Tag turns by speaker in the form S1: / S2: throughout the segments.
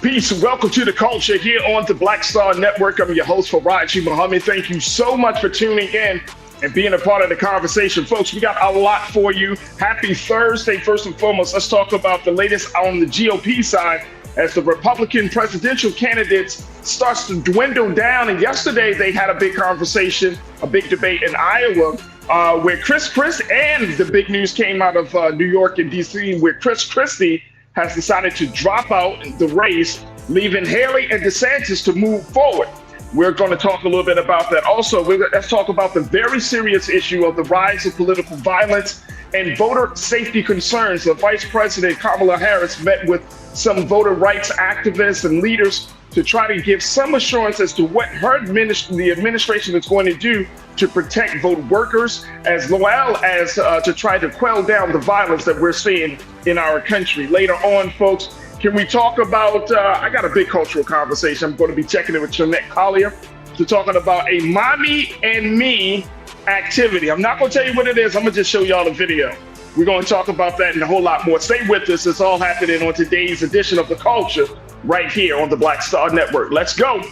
S1: Peace. Welcome to the culture here on the Black Star Network. I'm your host, Farajii Muhammad. Thank you so much for tuning in and being a part of the conversation. Folks, we got a lot for you. Happy Thursday. First and foremost, let's talk about the latest on the GOP side as the Republican presidential candidates starts to dwindle down. And yesterday they had a big conversation, a big debate in Iowa where Chris and the big news came out of New York and DC where Christie has decided to drop out the race, leaving Haley and DeSantis to move forward. We're going to talk a little bit about that. Also, let's talk about the very serious issue of the rise of political violence and voter safety concerns. The Vice President Kamala Harris met with some voter rights activists and leaders to try to give some assurance as to what the administration is going to do to protect vote workers, as well as to try to quell down the violence that we're seeing in our country. Later on, folks, can we talk about, I got a big cultural conversation. I'm going to be checking in with Jeanette Collier to talking about a mommy and me activity. I'm not going to tell you what it is. I'm going to just show y'all the video. We're going to talk about that and a whole lot more. Stay with us. It's all happening on today's edition of The Culture right here on the Black Star Network. Let's go.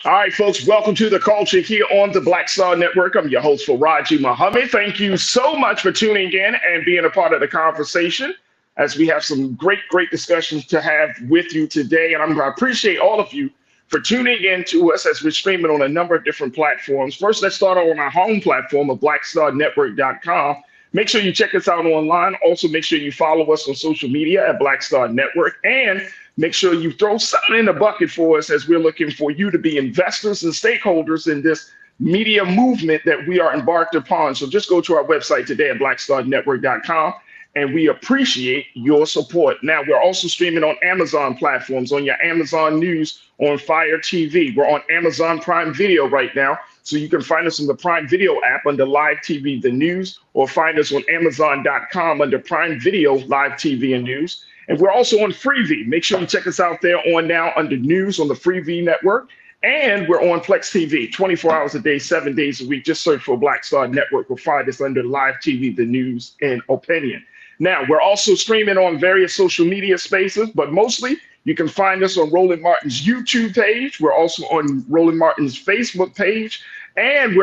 S1: All right, folks, welcome to The Culture here on the Black Star Network. I'm your host, Farajii Muhammad. Thank you so much for tuning in and being a part of the conversation as we have some great discussions to have with you today. And I appreciate all of you for tuning in to us as we're streaming on a number of different platforms. First, let's start on our home platform of blackstarnetwork.com. Make sure you check us out online. Also, make sure you follow us on social media at Black Star Network. And make sure you throw something in the bucket for us as we're looking for you to be investors and stakeholders in this media movement that we are embarked upon. So just go to our website today at blackstarnetwork.com, and we appreciate your support. Now, we're also streaming on Amazon platforms, on your Amazon News, on Fire TV. We're on Amazon Prime Video right now, so you can find us in the Prime Video app under Live TV, the news, or find us on Amazon.com under Prime Video, Live TV and News. And we're also on Freevee. Make sure you check us out there on now under News on the Freevee network. And we're on Flex TV 24 hours a day, 7 days a week. Just search for Black Star Network. We'll find us under Live TV, the News, and Opinion. Now, we're also streaming on various social media spaces, but mostly you can find us on Roland Martin's YouTube page. We're also on Roland Martin's Facebook page. And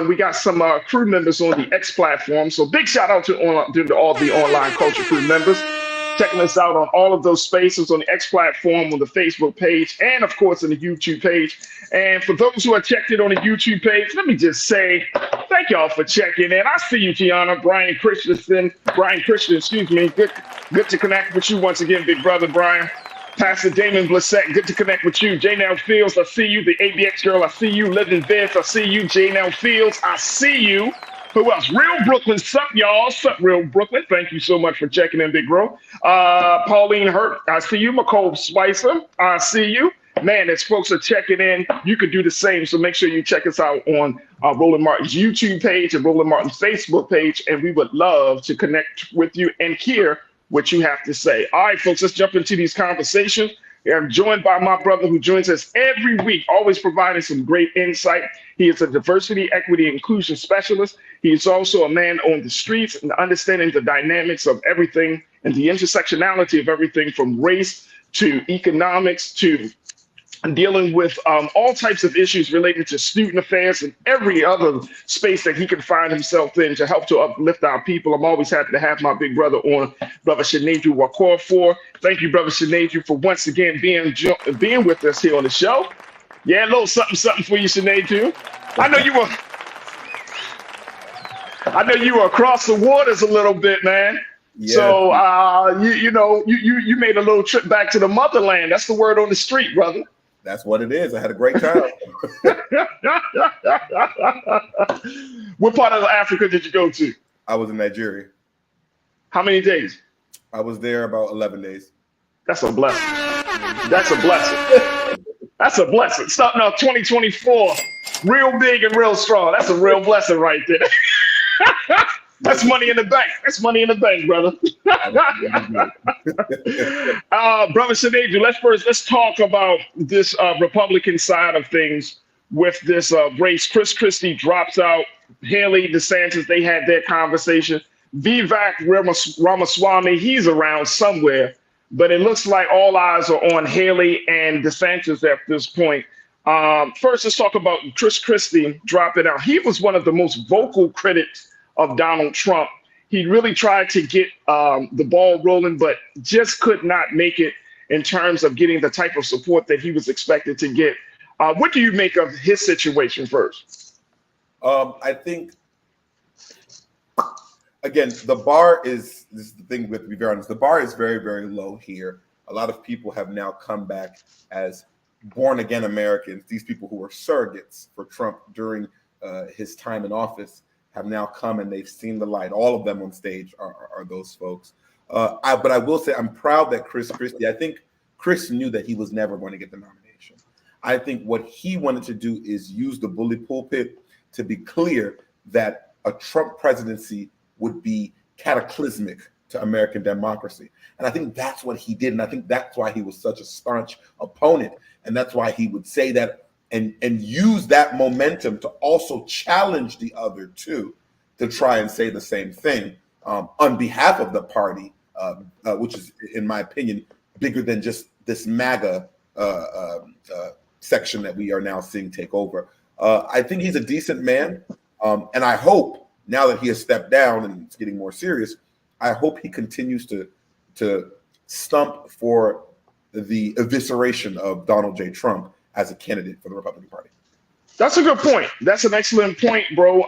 S1: we got some crew members on the X platform. So big shout out to all the online culture crew members. Checking us out on all of those spaces on the X platform, on the Facebook page, and of course on the YouTube page. And for those who are checked in on the YouTube page, let me just say thank y'all for checking in. I see you, Tiana, Brian Christian, excuse me. Good to connect with you once again, big brother Brian. Pastor Damon Blissett, good to connect with you. J-Nell Fields, I see you. The ABX girl, I see you. Living Vince, I see you. J-Nell Fields, I see you. Who else? Real Brooklyn, sup, y'all? Sup, Real Brooklyn. Thank you so much for checking in, big bro. Pauline Hurt, I see you. McCole Spicer, I see you. Man, as folks are checking in, you could do the same. So make sure you check us out on Roland Martin's YouTube page and Roland Martin's Facebook page. And we would love to connect with you and hear what you have to say. All right, folks, let's jump into these conversations. I'm joined by my brother who joins us every week, always providing some great insight. He is a diversity, equity, inclusion specialist. He is also a man on the streets and understanding the dynamics of everything and the intersectionality of everything from race to economics to dealing with all types of issues related to student affairs and every other space that he can find himself in to help to uplift our people. I'm always happy to have my big brother on, Brother Sinedu Wakofor. Thank you, Brother Sinedu, for once again being with us here on the show. Yeah, a little something for you, Sinedu. I know you were across the waters a little bit, man. Yeah. So you made a little trip back to the motherland. That's the word on the street, brother.
S2: That's what it is. I had a great time.
S1: What part of Africa did you go to?
S2: I was in Nigeria.
S1: How many days?
S2: I was there about 11 days.
S1: That's a blessing. That's a blessing. That's a blessing. Starting off 2024, real big and real strong. That's a real blessing right there. That's money in the bank. That's money in the bank, brother. Brother Sinead, let's talk about this Republican side of things with this race. Chris Christie drops out. Haley DeSantis, they had their conversation. Vivek Ramaswamy, he's around somewhere, but it looks like all eyes are on Haley and DeSantis at this point. First, let's talk about Chris Christie dropping out. He was one of the most vocal critics of Donald Trump. He really tried to get the ball rolling, but just could not make it in terms of getting the type of support that he was expected to get. What do you make of his situation first?
S2: I think, again, the bar is, this is the thing with, to be very honest, the bar is very, very low here. A lot of people have now come back as born again Americans. These people who were surrogates for Trump during his time in office have now come and they've seen the light. All of them on stage are those folks. But I will say I'm proud that Chris Christie, I think Chris knew that he was never going to get the nomination. I think what he wanted to do is use the bully pulpit to be clear that a Trump presidency would be cataclysmic to American democracy. And I think that's what he did. And I think that's why he was such a staunch opponent. And that's why he would say that and use that momentum to also challenge the other two to try and say the same thing on behalf of the party, which is, in my opinion, bigger than just this MAGA section that we are now seeing take over. I think he's a decent man. And I hope now that he has stepped down and it's getting more serious, I hope he continues to stump for the evisceration of Donald J. Trump as a candidate for the Republican Party.
S1: That's a good point. That's an excellent point, bro.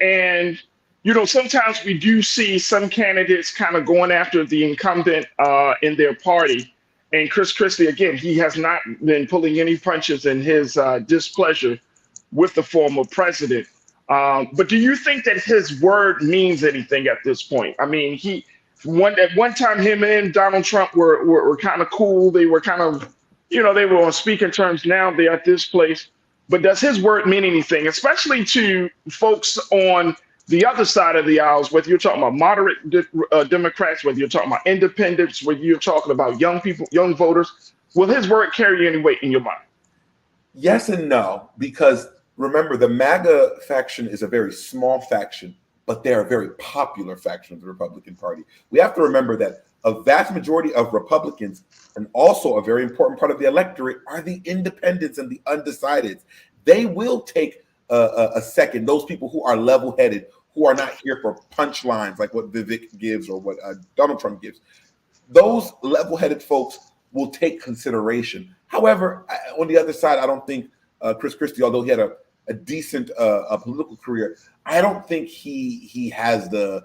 S1: And, you know, sometimes we do see some candidates kind of going after the incumbent in their party. And Chris Christie, again, he has not been pulling any punches in his displeasure with the former president. But do you think that his word means anything at this point? I mean, at one time, him and Donald Trump were kind of cool. They were kind of, you know, they were on speaking terms. Now they're at this place. But does his word mean anything, especially to folks on the other side of the aisles, whether you're talking about moderate Democrats, whether you're talking about independents, whether you're talking about young people, young voters? Will his word carry any weight in your mind?
S2: Yes and no, because remember, the MAGA faction is a very small faction, but they're a very popular faction of the Republican Party. We have to remember that a vast majority of Republicans, and also a very important part of the electorate, are the independents and the undecideds. They will take a second, those people who are level-headed, who are not here for punchlines like what Vivek gives or what Donald Trump gives. Those level-headed folks will take consideration. However, on the other side, I don't think Chris Christie, although he had a decent political career, I don't think he has the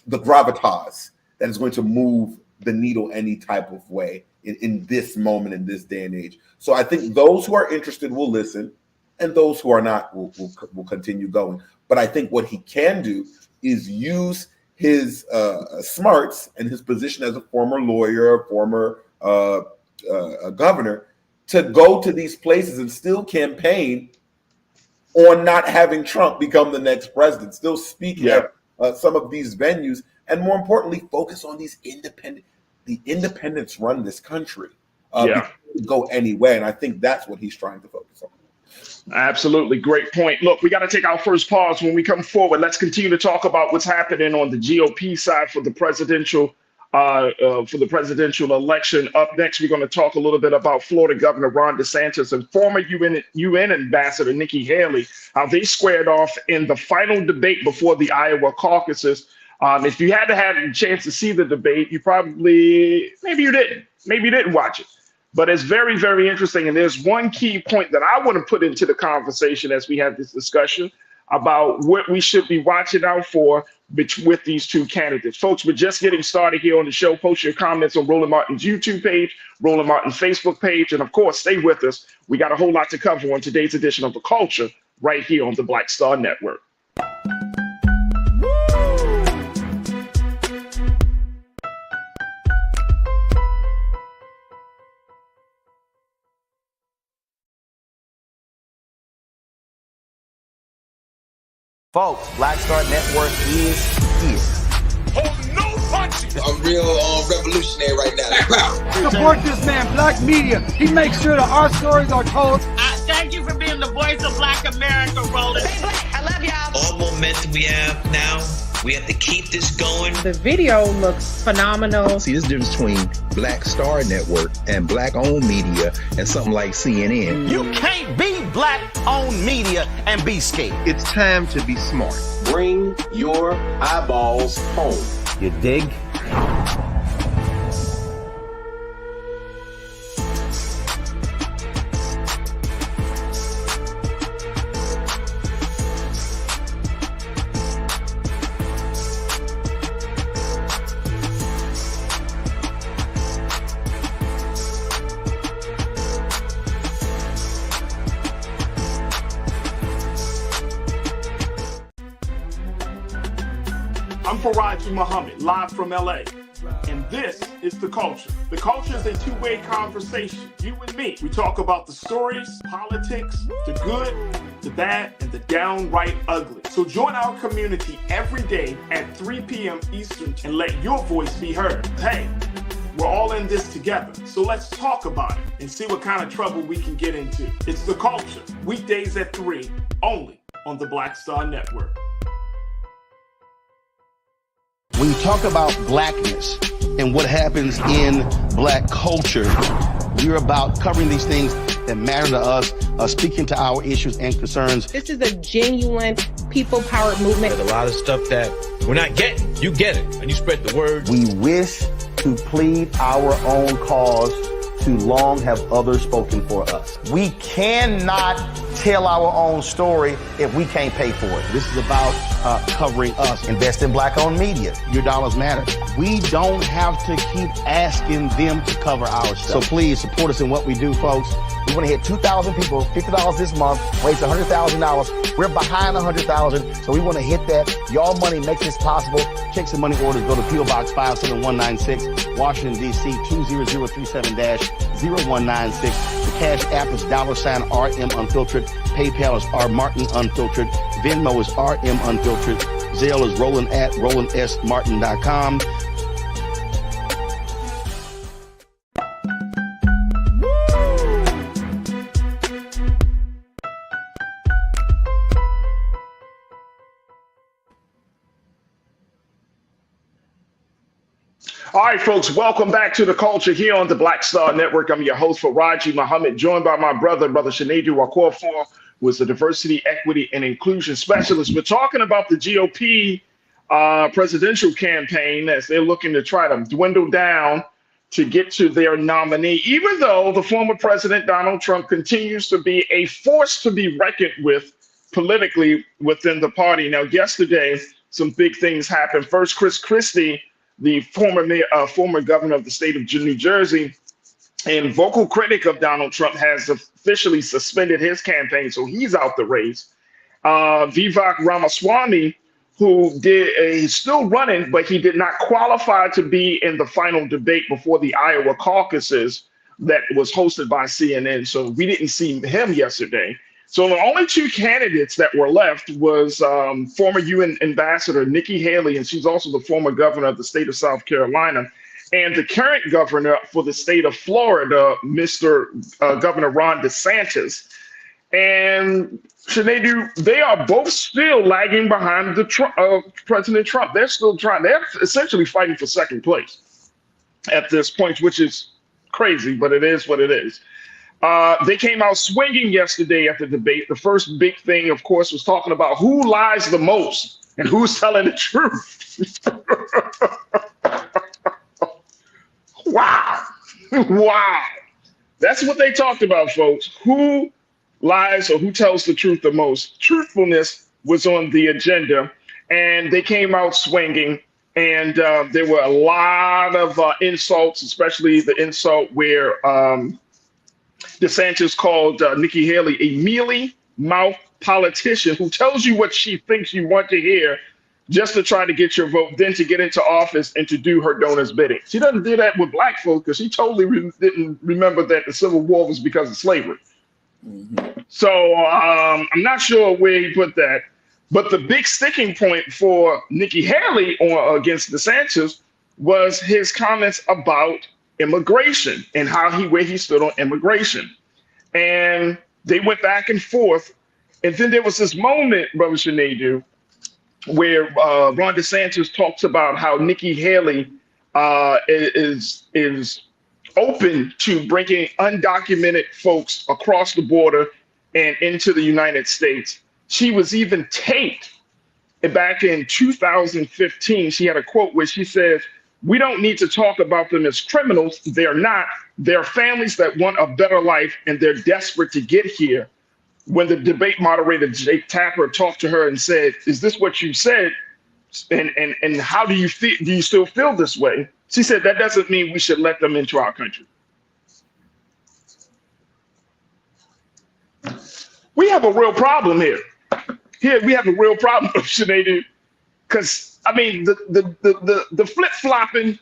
S2: gravitas that is going to move the needle any type of way in this moment, in this day and age. So I think those who are interested will listen, and those who are not will continue going. But I think what he can do is use his smarts and his position as a former lawyer, former governor, to go to these places and still campaign on not having Trump become the next president, still speaking at some of these venues, and more importantly, focus on these the independents run this country. Go anywhere, and I think that's what he's trying to focus on.
S1: Absolutely. Great point. Look, we got to take our first pause. When we come forward, let's continue to talk about what's happening on the GOP side for the presidential election. Up next, we're going to talk a little bit about Florida Governor Ron DeSantis and former UN Ambassador Nikki Haley, how they squared off in the final debate before the Iowa caucuses. If you had a chance to see the debate, maybe you didn't watch it. But it's very, very interesting. And there's one key point that I want to put into the conversation as we have this discussion about what we should be watching out for with these two candidates. Folks, we're just getting started here on the show. Post your comments on Roland Martin's YouTube page, Roland Martin's Facebook page, and of course, stay with us. We got a whole lot to cover on today's edition of The Culture right here on the Black Star Network.
S3: Folks, Black Star Network is here.
S4: Oh, no punches!
S5: I'm real revolutionary right now.
S6: Support this man, Black Media. He makes sure that our stories are told.
S7: Thank you for being the voice of Black America, Roland.
S8: Stay black. I love y'all.
S9: All momentum we have now, we have to keep this going.
S10: The video looks phenomenal.
S11: See, there's a difference between Black Star Network and Black-owned media and something like CNN.
S3: You can't be Black-owned media and be scared.
S11: It's time to be smart.
S12: Bring your eyeballs home.
S3: You dig?
S1: I'm Farajii Muhammad, live from LA. And this is The Culture. The Culture is a two-way conversation. You and me. We talk about the stories, politics, the good, the bad, and the downright ugly. So join our community every day at 3 p.m. Eastern and let your voice be heard. Hey, we're all in this together. So let's talk about it and see what kind of trouble we can get into. It's The Culture, weekdays at 3, only on the Black Star Network.
S13: When you talk about blackness and what happens in Black culture, we're about covering these things that matter to us, speaking to our issues and concerns.
S10: This is a genuine people-powered movement.
S9: There's a lot of stuff that we're not getting. You get it, and you spread the word.
S3: We wish to plead our own cause. Too long have others spoken for us. We cannot tell our own story if we can't pay for it. This is about covering us. Invest in Black-owned media. Your dollars matter. We don't have to keep asking them to cover our stuff. So please support us in what we do, folks. We want to hit 2,000 people, $50 this month, raise $100,000. We're behind 100,000, so we want to hit that. Y'all money makes this possible. Checks and money orders go to P.O. Box 57196, Washington, D.C. 20037-0196. The Cash App is $RM Unfiltered. PayPal is R Martin Unfiltered. Venmo is RM Unfiltered. Zelle is Roland at RolandSMartin.com.
S1: All right, folks, welcome back to The Culture here on the Black Star Network. I'm your host, Farajii Muhammad, joined by my brother Shinedu Wakofor, who is the Diversity, Equity, and Inclusion Specialist. We're talking about the GOP presidential campaign as they're looking to try to dwindle down to get to their nominee, even though the former president, Donald Trump, continues to be a force to be reckoned with politically within the party. Now, yesterday, some big things happened. First, Christie, the former governor of the state of New Jersey and vocal critic of Donald Trump, has officially suspended his campaign, so he's out the race. Vivek Ramaswamy, who he's still running, but he did not qualify to be in the final debate before the Iowa caucuses that was hosted by CNN, so we didn't see him yesterday. So the only two candidates that were left was former UN ambassador Nikki Haley, and she's also the former governor of the state of South Carolina, and the current governor for the state of Florida, Mr. Governor Ron DeSantis. And Shinedu, they are both still lagging behind President Trump. They're still trying. They're essentially fighting for second place at this point, which is crazy, but it is what it is. They came out swinging yesterday at the debate. The first big thing, of course, was talking about who lies the most and who's telling the truth. Wow. Wow. That's what they talked about, folks. Who lies or who tells the truth the most? Truthfulness was on the agenda, and they came out swinging. And there were a lot of insults, especially the insult where DeSantis called Nikki Haley a mealy-mouthed politician who tells you what she thinks you want to hear just to try to get your vote, then to get into office and to do her donor's bidding. She doesn't do that with black folk because she totally didn't remember that the Civil War was because of slavery. Mm-hmm. So I'm not sure where he put that. But the big sticking point for Nikki Haley against DeSantis was his comments about immigration and where he stood on immigration. And they went back and forth. And then there was this moment, Brother Sinedu, where Ron DeSantis talks about how Nikki Haley is open to bringing undocumented folks across the border and into the United States. She was even taped back in 2015. She had a quote where she says, "We don't need to talk about them as criminals. They're not. They're families that want a better life, and they're desperate to get here." When the debate moderator, Jake Tapper, talked to her and said, "Is this what you said? And how do you feel? Do you still feel this way?" She said, "That doesn't mean we should let them into our country." We have a real problem here. Here we have a real problem, Sinedu, because I mean the flip-flopping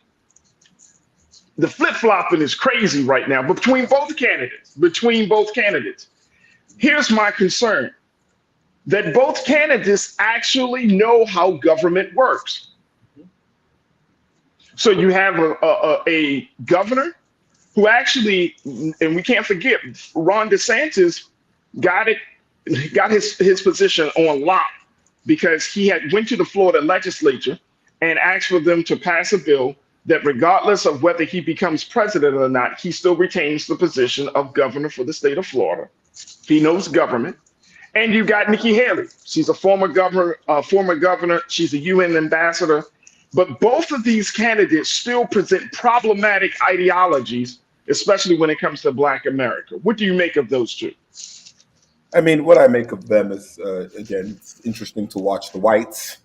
S1: is crazy right now between both candidates. Here's my concern, that both candidates actually know how government works. So you have a governor who actually, and we can't forget, Ron DeSantis got his position on lock because he had went to the Florida legislature and asked for them to pass a bill that regardless of whether he becomes president or not, he still retains the position of governor for the state of Florida. He knows government. And you got Nikki Haley. She's a former governor. She's a UN ambassador. But both of these candidates still present problematic ideologies, especially when it comes to Black America. What do you make of those two?
S2: I mean, what I make of them is, again, it's interesting to watch the whites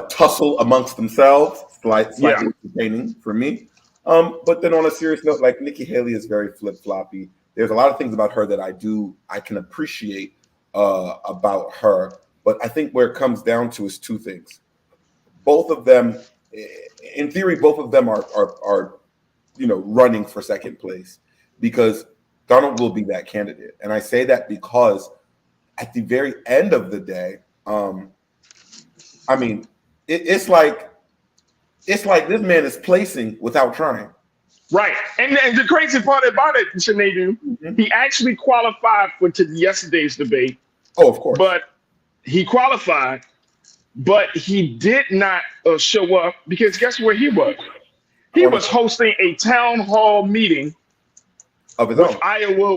S2: tussle amongst themselves. Slightly entertaining for me. But then on a serious note, like Nikki Haley is very flip-floppy. There's a lot of things about her that I can appreciate about her. But I think where it comes down to is two things. Both of them, in theory, both of them are running for second place because Donald will be that candidate. And I say that because at the very end of the day, I mean, it's like this man is placing without trying.
S1: Right. And the crazy part about it, Sinedu, he actually qualified for yesterday's debate.
S2: Oh, of course.
S1: But he qualified, but he did not show up because guess where he was? He was hosting a town hall meeting
S2: of his
S1: own.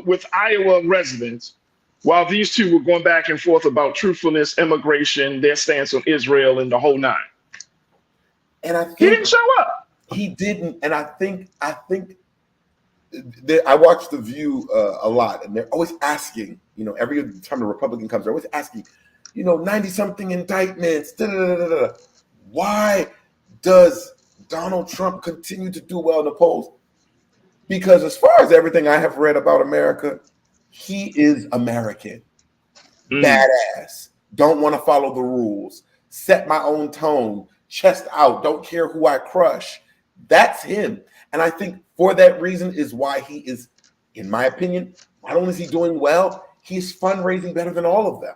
S1: With Iowa residents while these two were going back and forth about truthfulness, immigration, their stance on Israel, and the whole nine.
S2: And I think
S1: he didn't show up.
S2: He didn't, and I think I watch The View a lot, and they're always asking, every time the Republican comes, they're always asking, 90-something indictments. Why does Donald Trump continue to do well in the polls? Because as far as everything I have read about America, he is American, badass, don't want to follow the rules, set my own tone, chest out, don't care who I crush. That's him. And I think for that reason is why he is, in my opinion, not only is he doing well, he's fundraising better than all of them.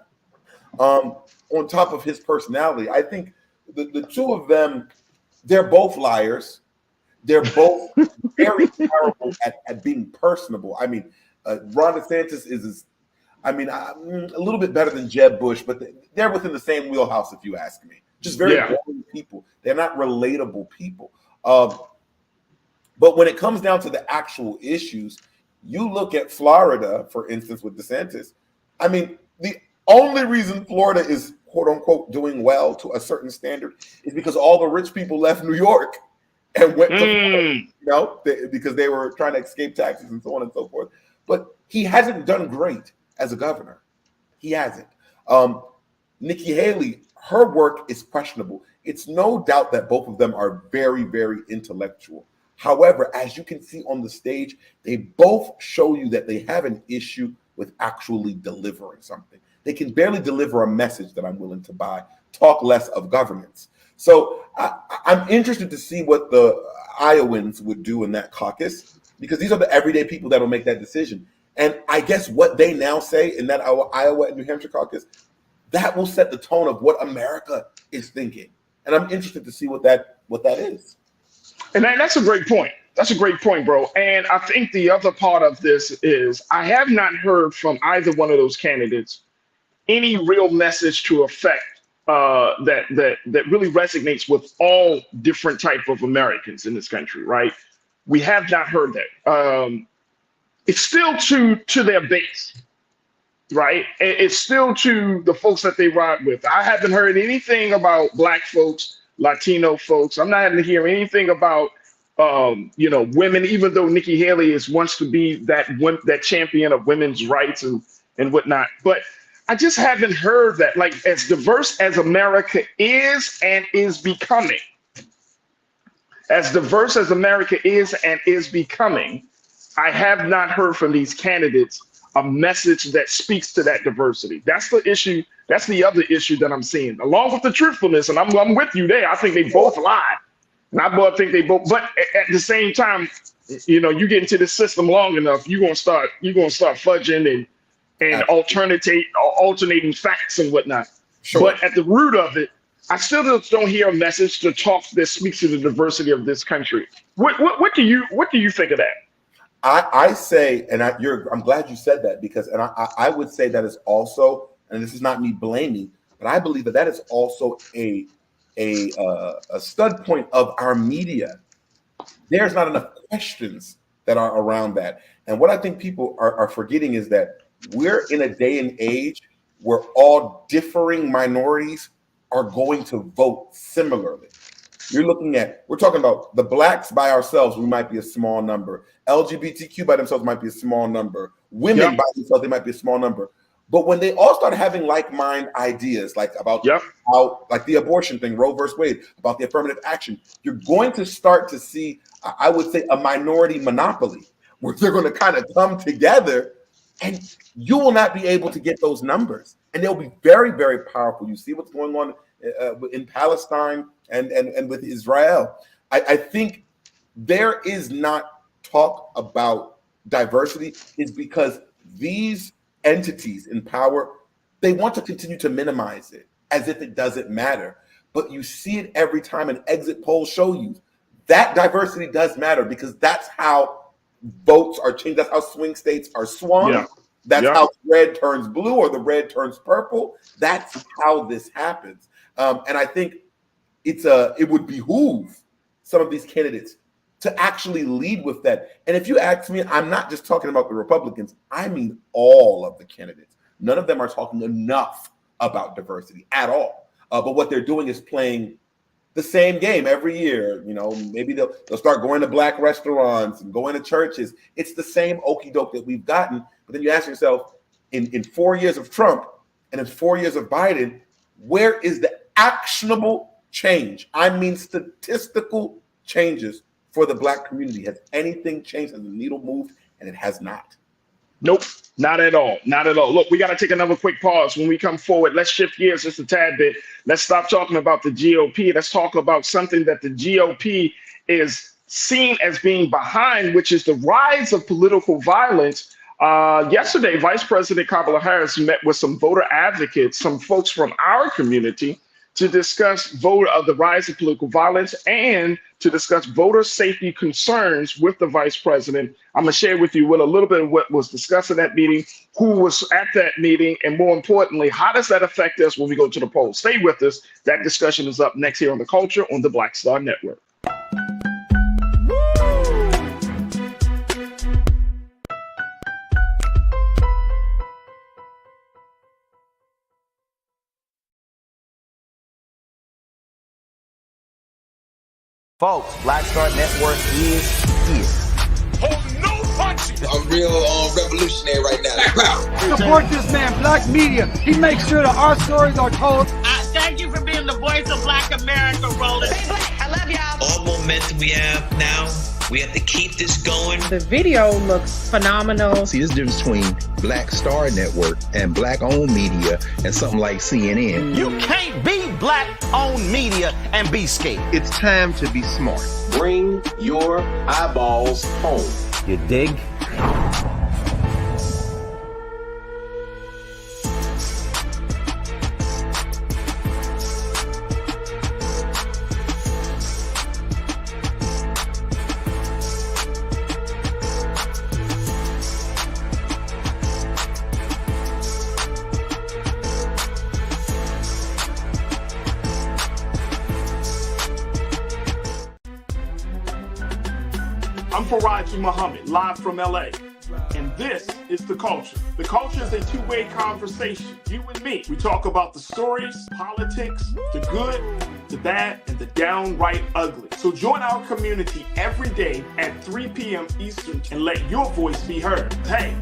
S2: On top of his personality, I think the two of them, they're both liars. They're both very terrible at being personable. I mean, Ron DeSantis is a little bit better than Jeb Bush, but they're within the same wheelhouse, if you ask me. Just very boring people. They're not relatable people. But when it comes down to the actual issues, you look at Florida, for instance, with DeSantis. I mean, the only reason Florida is quote unquote doing well to a certain standard is because all the rich people left New York and went to Florida, because they were trying to escape taxes and so on and so forth. But he hasn't done great as a governor. He hasn't. Nikki Haley, her work is questionable. It's no doubt that both of them are very, very intellectual. However, as you can see on the stage, they both show you that they have an issue with actually delivering something. They can barely deliver a message that I'm willing to buy, talk less of governance. So I'm interested to see what the Iowans would do in that caucus, because these are the everyday people that will make that decision. And I guess what they now say in that Iowa and New Hampshire caucus, that will set the tone of what America is thinking. And I'm interested to see what that is.
S1: And that's a great point. That's a great point, bro. And I think the other part of this is I have not heard from either one of those candidates any real message to affect that really resonates with all different type of Americans in this country, right? We have not heard that. It's still to their base, right? It's still to the folks that they ride with. I haven't heard anything about Black folks, Latino folks. I'm not having to hear anything about women, even though Nikki Haley wants to be that champion of women's rights and whatnot. But I just haven't heard that, like, as diverse as America is and is becoming, as diverse as America is and is becoming, I have not heard from these candidates a message that speaks to that diversity. That's the issue. That's the other issue that I'm seeing, along with the truthfulness. And I'm with you there. I think they both lie. And I think they both, but at the same time, you get into the system long enough, you're gonna start fudging and alternating facts and whatnot. Sure. But at the root of it, I still just don't hear a message to talk that speaks to the diversity of this country. What do you think of that?
S2: I say, and I'm glad you said that, because I would say that is also, and this is not me blaming, but I believe that is also a stud point of our media. There's not enough questions that are around that. And what I think people are forgetting is that we're in a day and age where all differing minorities are going to vote similarly. We're talking about the Blacks by ourselves, we might be a small number. LGBTQ by themselves might be a small number. Women by themselves, they might be a small number. But when they all start having like-minded ideas, like about how, like the abortion thing, Roe versus Wade, about the affirmative action, you're going to start to see, I would say, a minority monopoly where they're going to kind of come together, and you will not be able to get those numbers. And they'll be very, very powerful. You see what's going on in Palestine and with Israel. I think there is not talk about diversity is because these entities in power, they want to continue to minimize it as if it doesn't matter. But you see it every time, and exit polls show you that diversity does matter, because that's how votes are changed. That's how swing states are swung. Yeah. That's how red turns blue or the red turns purple. That's how this happens. And I think it would behoove some of these candidates to actually lead with that. And if you ask me, I'm not just talking about the Republicans. I mean all of the candidates. None of them are talking enough about diversity at all. But what they're doing is playing the same game every year. Maybe they'll start going to Black restaurants and going to churches. It's the same okie doke that we've gotten. But then you ask yourself, in 4 years of Trump and in 4 years of Biden, where is the actionable change? I mean, statistical changes for the Black community. Has anything changed? Has the needle moved? And it has not.
S1: Nope, not at all. Not at all. Look, we got to take another quick pause. When we come forward, let's shift gears just a tad bit. Let's stop talking about the GOP. Let's talk about something that the GOP is seen as being behind, which is the rise of political violence. Yesterday, Vice President Kamala Harris met with some voter advocates, some folks from our community, to discuss the rise of political violence and to discuss voter safety concerns with the vice president. I'm going to share with you a little bit of what was discussed in that meeting, who was at that meeting, and more importantly, how does that affect us when we go to the polls? Stay with us. That discussion is up next here on The Culture on the Black Star Network.
S3: Folks, Black Star Network is here.
S4: Hold no punches.
S5: I'm real revolutionary right now.
S6: Support this man, Black Media. He makes sure that our stories are told.
S7: Thank you for being the voice of Black America, Roland.
S10: Stay black. I love y'all.
S9: All momentum we have now, we have to keep this going.
S10: The video looks phenomenal.
S11: See, there's a difference between Black Star Network and Black-owned media and something like CNN.
S3: You can't be Black-owned media and be scared.
S12: It's time to be smart. Bring your eyeballs home.
S3: You dig?
S1: I'm Farajii Muhammad, live from LA. And this is The Culture. The Culture is a two-way conversation. You and me. We talk about the stories, politics, the good, the bad, and the downright ugly. So join our community every day at 3 p.m. Eastern and let your voice be heard. Hey,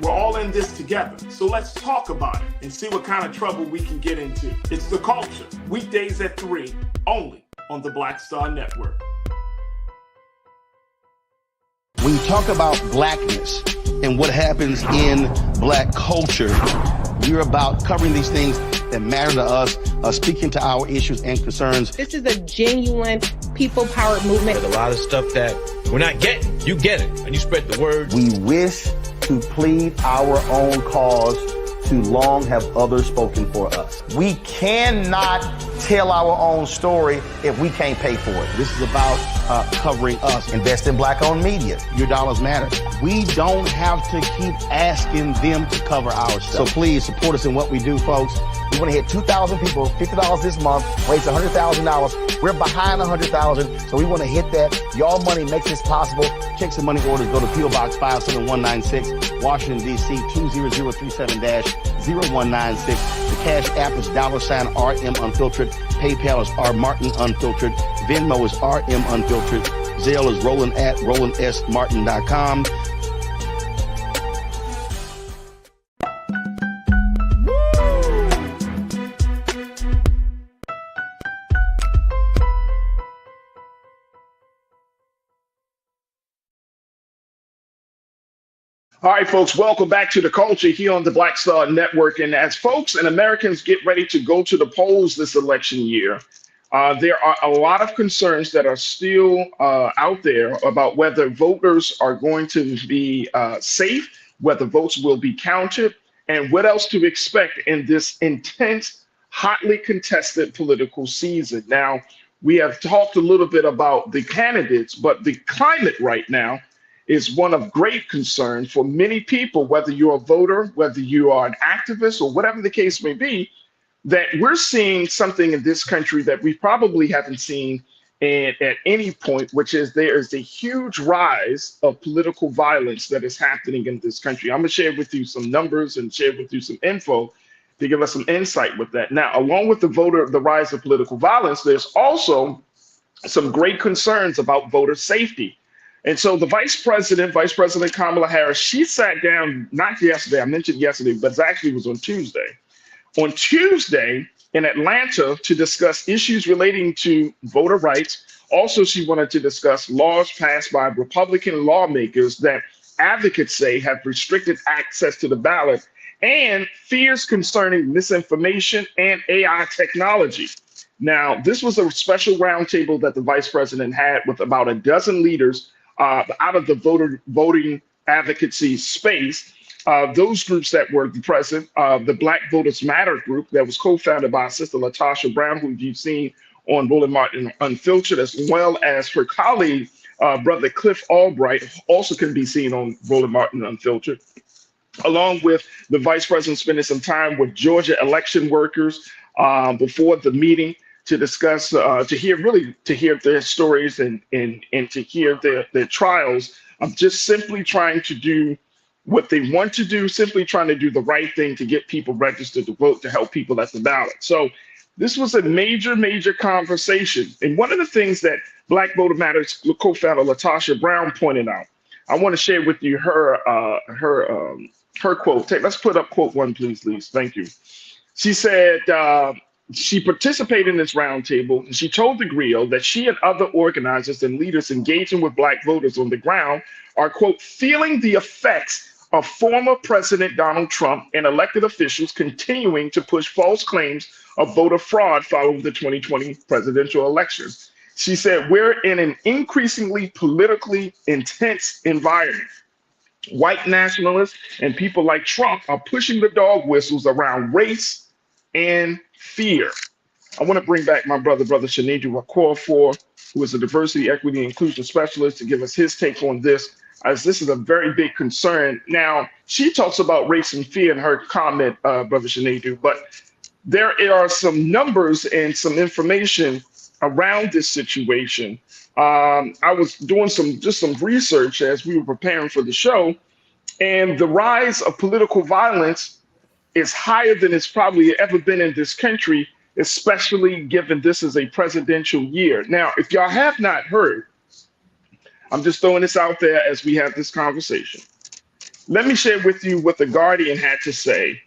S1: we're all in this together. So let's talk about it and see what kind of trouble we can get into. It's The Culture, weekdays at 3, only on the Black Star Network.
S13: When you talk about blackness and what happens in black culture, we're about covering these things that matter to us, speaking to our issues and concerns.
S10: This is a genuine people-powered movement.
S9: There's a lot of stuff that we're not getting. You get it, and you spread the word.
S3: We wish to plead our own cause. Too long have others spoken for us. We cannot tell our own story if we can't pay for it.
S13: This is about covering us.
S3: Invest in black-owned media.
S13: Your dollars matter. We don't have to keep asking them to cover our stuff. So please support us in what we do, folks.
S3: We want to hit 2,000 people, $50 this month, raise $100,000. We're behind 100,000, so we want to hit that. Y'all money makes this possible.
S13: Check some money orders. Go to P.O. Box 57196, Washington, D.C. 20037-0196. The Cash App is $RM Unfiltered. PayPal is R Martin Unfiltered. Venmo is RM Unfiltered. Zelle is Roland at RolandSMartin.com.
S1: All right, folks, welcome back to The Culture here on the Black Star Network. And as folks and Americans get ready to go to the polls this election year, there are a lot of concerns that are still out there about whether voters are going to be safe, whether votes will be counted, and what else to expect in this intense, hotly contested political season. Now, we have talked a little bit about the candidates, but the climate right now is one of great concern for many people, whether you're a voter, whether you are an activist, or whatever the case may be, that we're seeing something in this country that we probably haven't seen at any point, which is there is a huge rise of political violence that is happening in this country. I'm going to share with you some numbers and share with you some info to give us some insight with that. Now, along with the rise of political violence, there's also some great concerns about voter safety. And so the Vice President Kamala Harris, she sat down, not yesterday, I mentioned yesterday, but it actually was on Tuesday. On Tuesday in Atlanta to discuss issues relating to voter rights. Also, she wanted to discuss laws passed by Republican lawmakers that advocates say have restricted access to the ballot and fears concerning misinformation and AI technology. Now, this was a special roundtable that the Vice President had with about a dozen leaders out of the voting advocacy space. Those groups that were present, the Black Voters Matter group that was co-founded by Sister Latasha Brown, who you've seen on Roland Martin Unfiltered, as well as her colleague, Brother Cliff Albright, also can be seen on Roland Martin Unfiltered, along with the Vice President spending some time with Georgia election workers before the meeting to discuss, to hear their stories and to hear their trials of just simply trying to do what they want to do, simply trying to do the right thing to get people registered to vote, to help people at the ballot. So this was a major, major conversation. And one of the things that Black Voter Matters co-founder Latasha Brown pointed out, I want to share with you her quote. Let's put up quote one, please, Lise. Thank you. She said, she participated in this roundtable, and she told the Griot that she and other organizers and leaders engaging with Black voters on the ground are, quote, feeling the effects of former President Donald Trump and elected officials continuing to push false claims of voter fraud following the 2020 presidential election. She said, we're in an increasingly politically intense environment. White nationalists and people like Trump are pushing the dog whistles around race and fear. I want to bring back my brother Shaniju Rakofor, who is a diversity, equity, and inclusion specialist, to give us his take on this, as this is a very big concern. Now, she talks about race and fear in her comment, Brother Shaniju, but there are some numbers and some information around this situation. I was doing some research as we were preparing for the show, and the rise of political violence is higher than it's probably ever been in this country, especially given this is a presidential year. Now, if y'all have not heard, I'm just throwing this out there as we have this conversation. Let me share with you what The Guardian had to say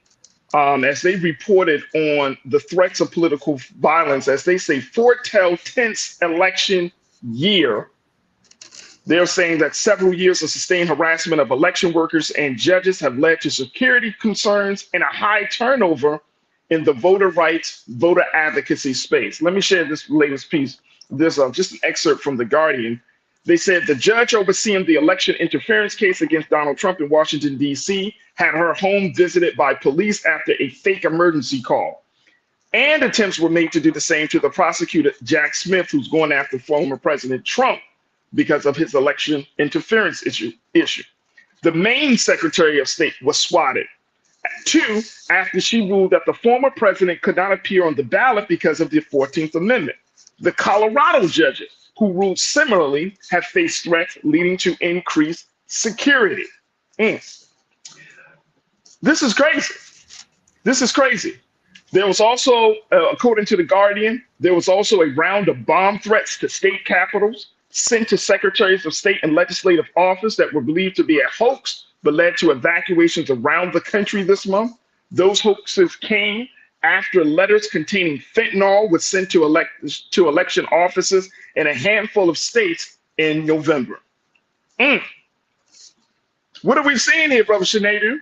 S1: as they reported on the threats of political violence, as they say, foretell tense election year. They're saying that several years of sustained harassment of election workers and judges have led to security concerns and a high turnover in the voter rights, voter advocacy space. Let me share this latest piece. There's just an excerpt from The Guardian. They said the judge overseeing the election interference case against Donald Trump in Washington, D.C., had her home visited by police after a fake emergency call. And attempts were made to do the same to the prosecutor, Jack Smith, who's going after former President Trump because of his election interference issue. The Maine Secretary of State was swatted. 2, after she ruled that the former president could not appear on the ballot because of the 14th Amendment. The Colorado judges, who ruled similarly, have faced threats leading to increased security. This is crazy. This is crazy. There was also, according to The Guardian, there was also a round of bomb threats to state capitals sent to secretaries of state and legislative office that were believed to be a hoax, but led to evacuations around the country this month. Those hoaxes came after letters containing fentanyl was sent to election offices in a handful of states in November. What are we seeing here, Brother Sinead?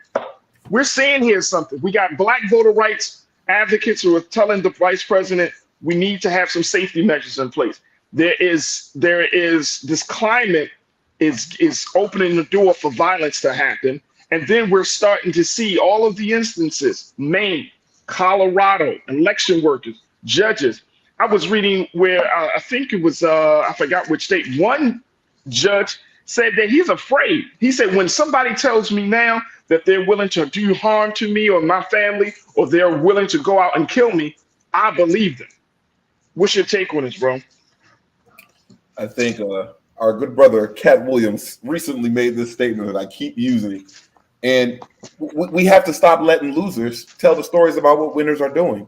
S1: We're seeing here something. We got Black voter rights advocates who are telling the vice president we need to have some safety measures in place. There is this climate is opening the door for violence to happen. And then we're starting to see all of the instances, Maine, Colorado, election workers, judges. I was reading where I think it was, I forgot which state, one judge said that he's afraid. He said, when somebody tells me now that they're willing to do harm to me or my family, or they're willing to go out and kill me, I believe them. What's your take on this, bro?
S2: I think our good brother, Cat Williams, recently made this statement that I keep using. And we have to stop letting losers tell the stories about what winners are doing.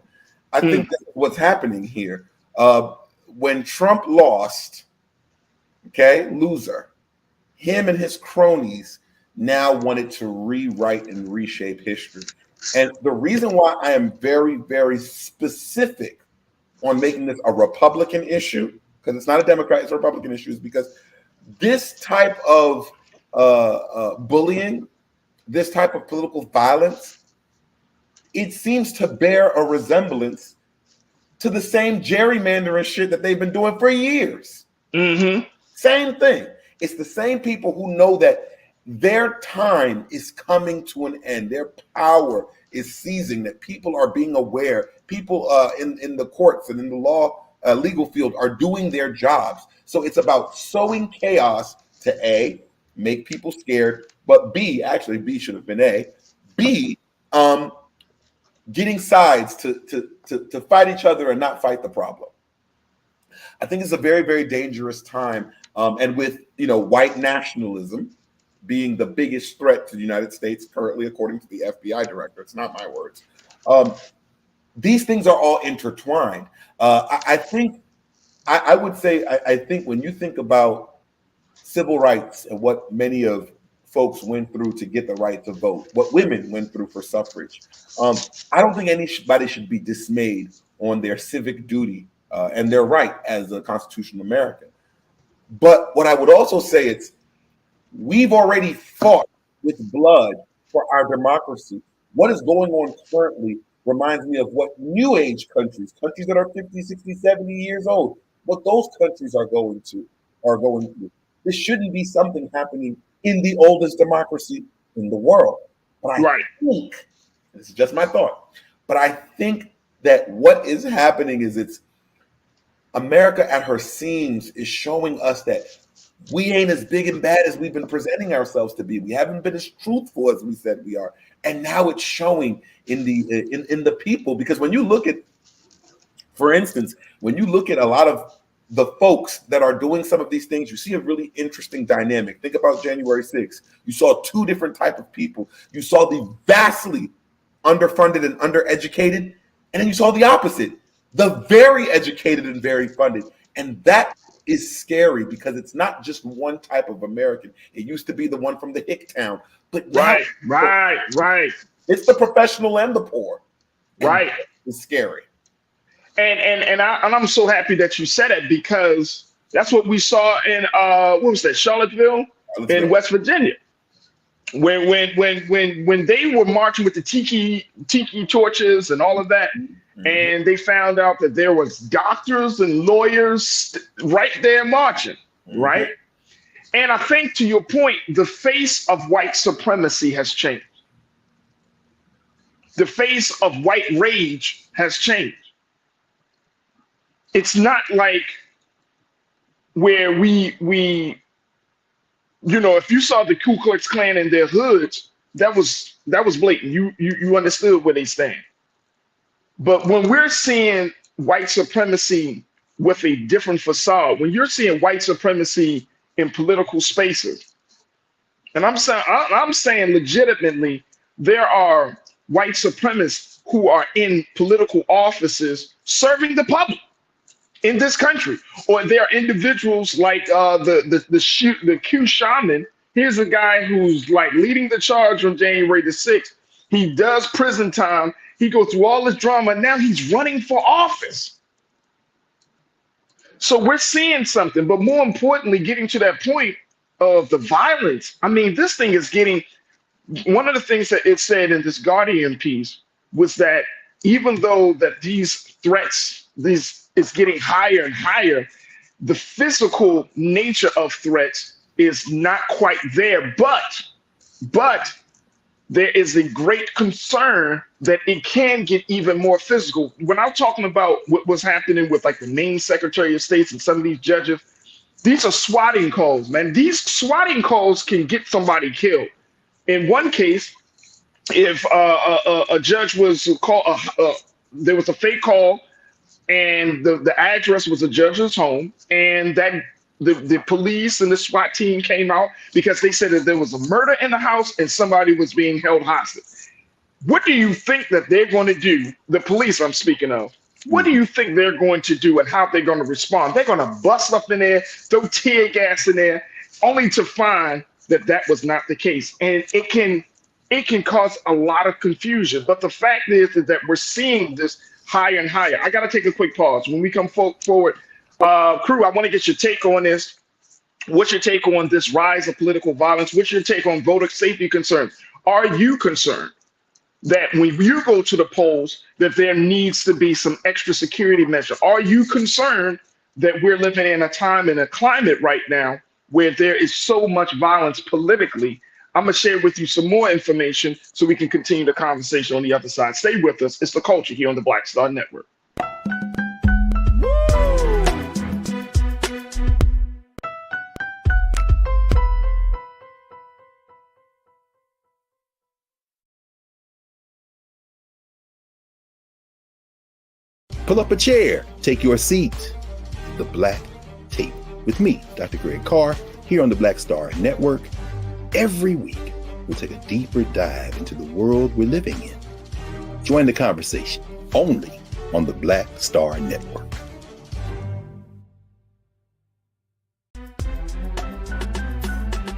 S2: I think that's what's happening here. When Trump lost, loser, him and his cronies now wanted to rewrite and reshape history. And the reason why I am very, very specific on making this a Republican issue, because it's not a Democrat, it's a Republican issue, is because this type of bullying, this type of political violence, it seems to bear a resemblance to the same gerrymandering shit that they've been doing for years. Same thing. It's the same people who know that their time is coming to an end. Their power is ceasing, that people are being aware. People in the courts and in the law, legal field are doing their jobs. So it's about sowing chaos to A, make people scared, but B, actually B should have been A, B, getting sides to fight each other and not fight the problem. I think it's a very, very dangerous time. And with, white nationalism being the biggest threat to the United States currently, according to the FBI director, it's not my words. These things are all intertwined. I think when you think about civil rights and what many of folks went through to get the right to vote, what women went through for suffrage, I don't think anybody should be dismayed on their civic duty and their right as a constitutional American. But what I would also say is we've already fought with blood for our democracy. What is going on currently reminds me of what new age countries that are 50, 60, 70 years old, what those countries are going through. This shouldn't be something happening in the oldest democracy in the world. But I think, this is just my thought, but I think that what is happening is it's America at her seams is showing us that we ain't as big and bad as we've been presenting ourselves to be. We haven't been as truthful as we said we are. And now it's showing in the people, because when you look at For instance, when you look at a lot of the folks that are doing some of these things, you see a really interesting dynamic. Think about January 6th. You saw two different type of people. You saw the vastly underfunded and undereducated, and then you saw the opposite, the very educated and very funded. And that is scary because it's not just one type of American. It used to be the one from the hick town, but
S1: right.
S2: It's the professional and the poor.
S1: Right.
S2: It's scary.
S1: And I'm so happy that you said it, because that's what we saw in what was that, Charlottesville in West Virginia, when they were marching with the tiki torches and all of that, and they found out that there was doctors and lawyers right there marching, right? And I think, to your point, the face of white supremacy has changed. The face of white rage has changed. It's not like where we if you saw the Ku Klux Klan in their hoods, that was blatant. You understood where they stand. But when we're seeing white supremacy with a different facade, when you're seeing white supremacy in political spaces, and I'm saying legitimately, there are white supremacists who are in political offices serving the public in this country, or there are individuals like the Q shaman. Here's a guy who's like leading the charge on January the 6th. He does prison time. He goes through all this drama. Now he's running for office. So we're seeing something, but more importantly, getting to that point of the violence. I mean, this thing is getting, one of the things that it said in this Guardian piece was that even though that these threats, is getting higher and higher, the physical nature of threats is not quite there, but there is a great concern that it can get even more physical. When I'm talking about what was happening with like the Maine Secretary of State and some of these judges, these are swatting calls, man. These swatting calls can get somebody killed. In one case, if a judge was called, there was a fake call, and the address was a judge's home, and that the police and the SWAT team came out because they said that there was a murder in the house and somebody was being held hostage. What do you think that they're going to do? The police I'm speaking of. What do you think they're going to do and how they're going to respond? They're going to bust up in there, throw tear gas in there, only to find that that was not the case. And it can cause a lot of confusion. But the fact is that we're seeing this higher and higher. I got to take a quick pause. When we come forward, crew, I want to get your take on this. What's your take on this rise of political violence? What's your take on voter safety concerns? Are you concerned that when you go to the polls, that there needs to be some extra security measure? Are you concerned that we're living in a time and a climate right now where there is so much violence politically? I'm going to share with you some more information so we can continue the conversation on the other side. Stay with us. It's The Culture here on the Black Star Network.
S11: Pull up a chair, take your seat. The Black Tape with me, Dr. Greg Carr, here on the Black Star Network. Every week, we'll take a deeper dive into the world we're living in. Join the conversation only on the Black Star Network.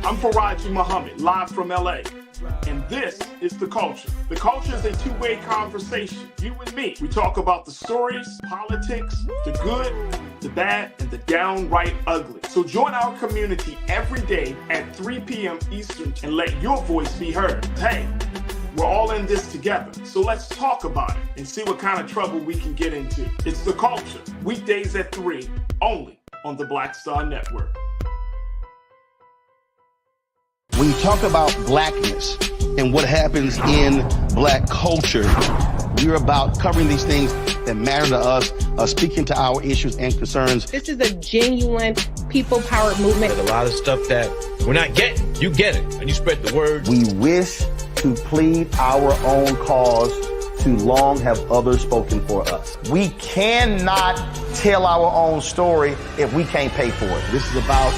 S1: I'm Farajii Muhammad, live from LA. And this is The Culture. The Culture is a two-way conversation. You and me. We talk about the stories, politics, the good, the bad, and the downright ugly. So join our community every day at 3 p.m. Eastern and let your voice be heard. Hey, we're all in this together. So let's talk about it and see what kind of trouble we can get into. It's The Culture, weekdays at 3, only on the Black Star Network.
S13: When you talk about blackness and what happens in black culture, we're about covering these things that matter to us, speaking to our issues and concerns.
S10: This is a genuine people-powered movement.
S9: There's a lot of stuff that we're not getting. You get it, and you spread the word.
S3: We wish to plead our own cause too long have others spoken for us. We cannot tell our own story if we can't pay for it.
S13: This is about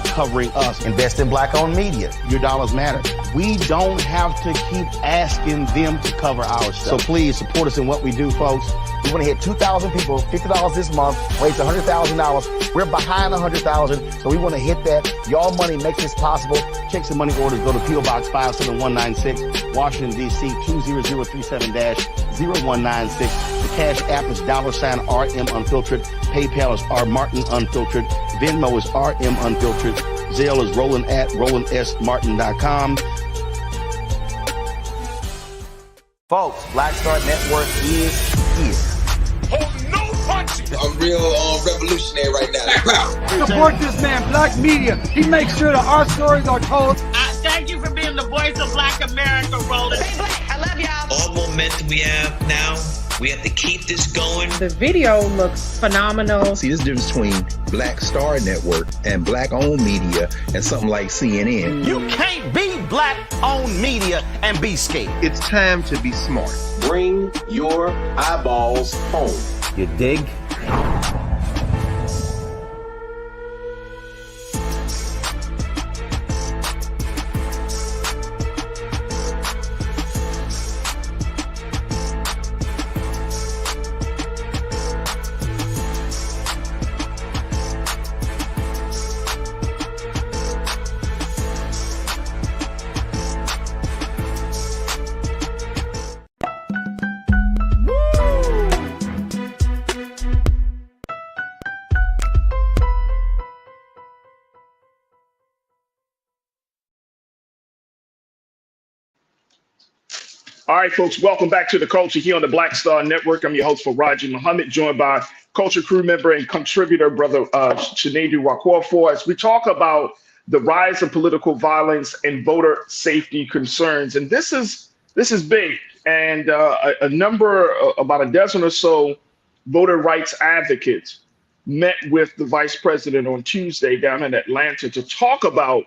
S13: covering us.
S3: Invest in black-owned media.
S13: Your dollars matter. We don't have to keep asking them to cover our stuff. So please support us in what we do, folks.
S3: We want to hit 2,000 people, $50 this month, raise $100,000. We're behind 100,000, so we want to hit that. Y'all money makes this possible.
S13: Checks and money orders go to P.O. Box 57196, Washington, D.C. 20037-0196. The Cash App is $RM Unfiltered. PayPal is R Martin Unfiltered. Venmo is RM Unfiltered. Zelle is Roland at RolandSMartin.com.
S3: Folks, Black Star Network is here.
S5: I'm real revolutionary right now.
S6: Support this man, Black Media. He makes sure that our stories are told.
S7: Thank you for being the voice of Black America, Roland.
S10: Stay black. I love y'all.
S9: All momentum we have now, we have to keep this going.
S10: The video looks phenomenal.
S11: See, there's a difference between Black Star Network and black-owned media and something like CNN.
S3: You can't be black-owned media and be scared.
S12: It's time to be smart. Bring your eyeballs home.
S3: You dig?
S1: All right, folks, welcome back to The Culture here on the Black Star Network. I'm your host, Farajii Muhammad, joined by Culture crew member and contributor, brother Chinedu Wakofor, as we talk about the rise of political violence and voter safety concerns. And this is big. And about a dozen or so voter rights advocates met with the vice president on Tuesday down in Atlanta to talk about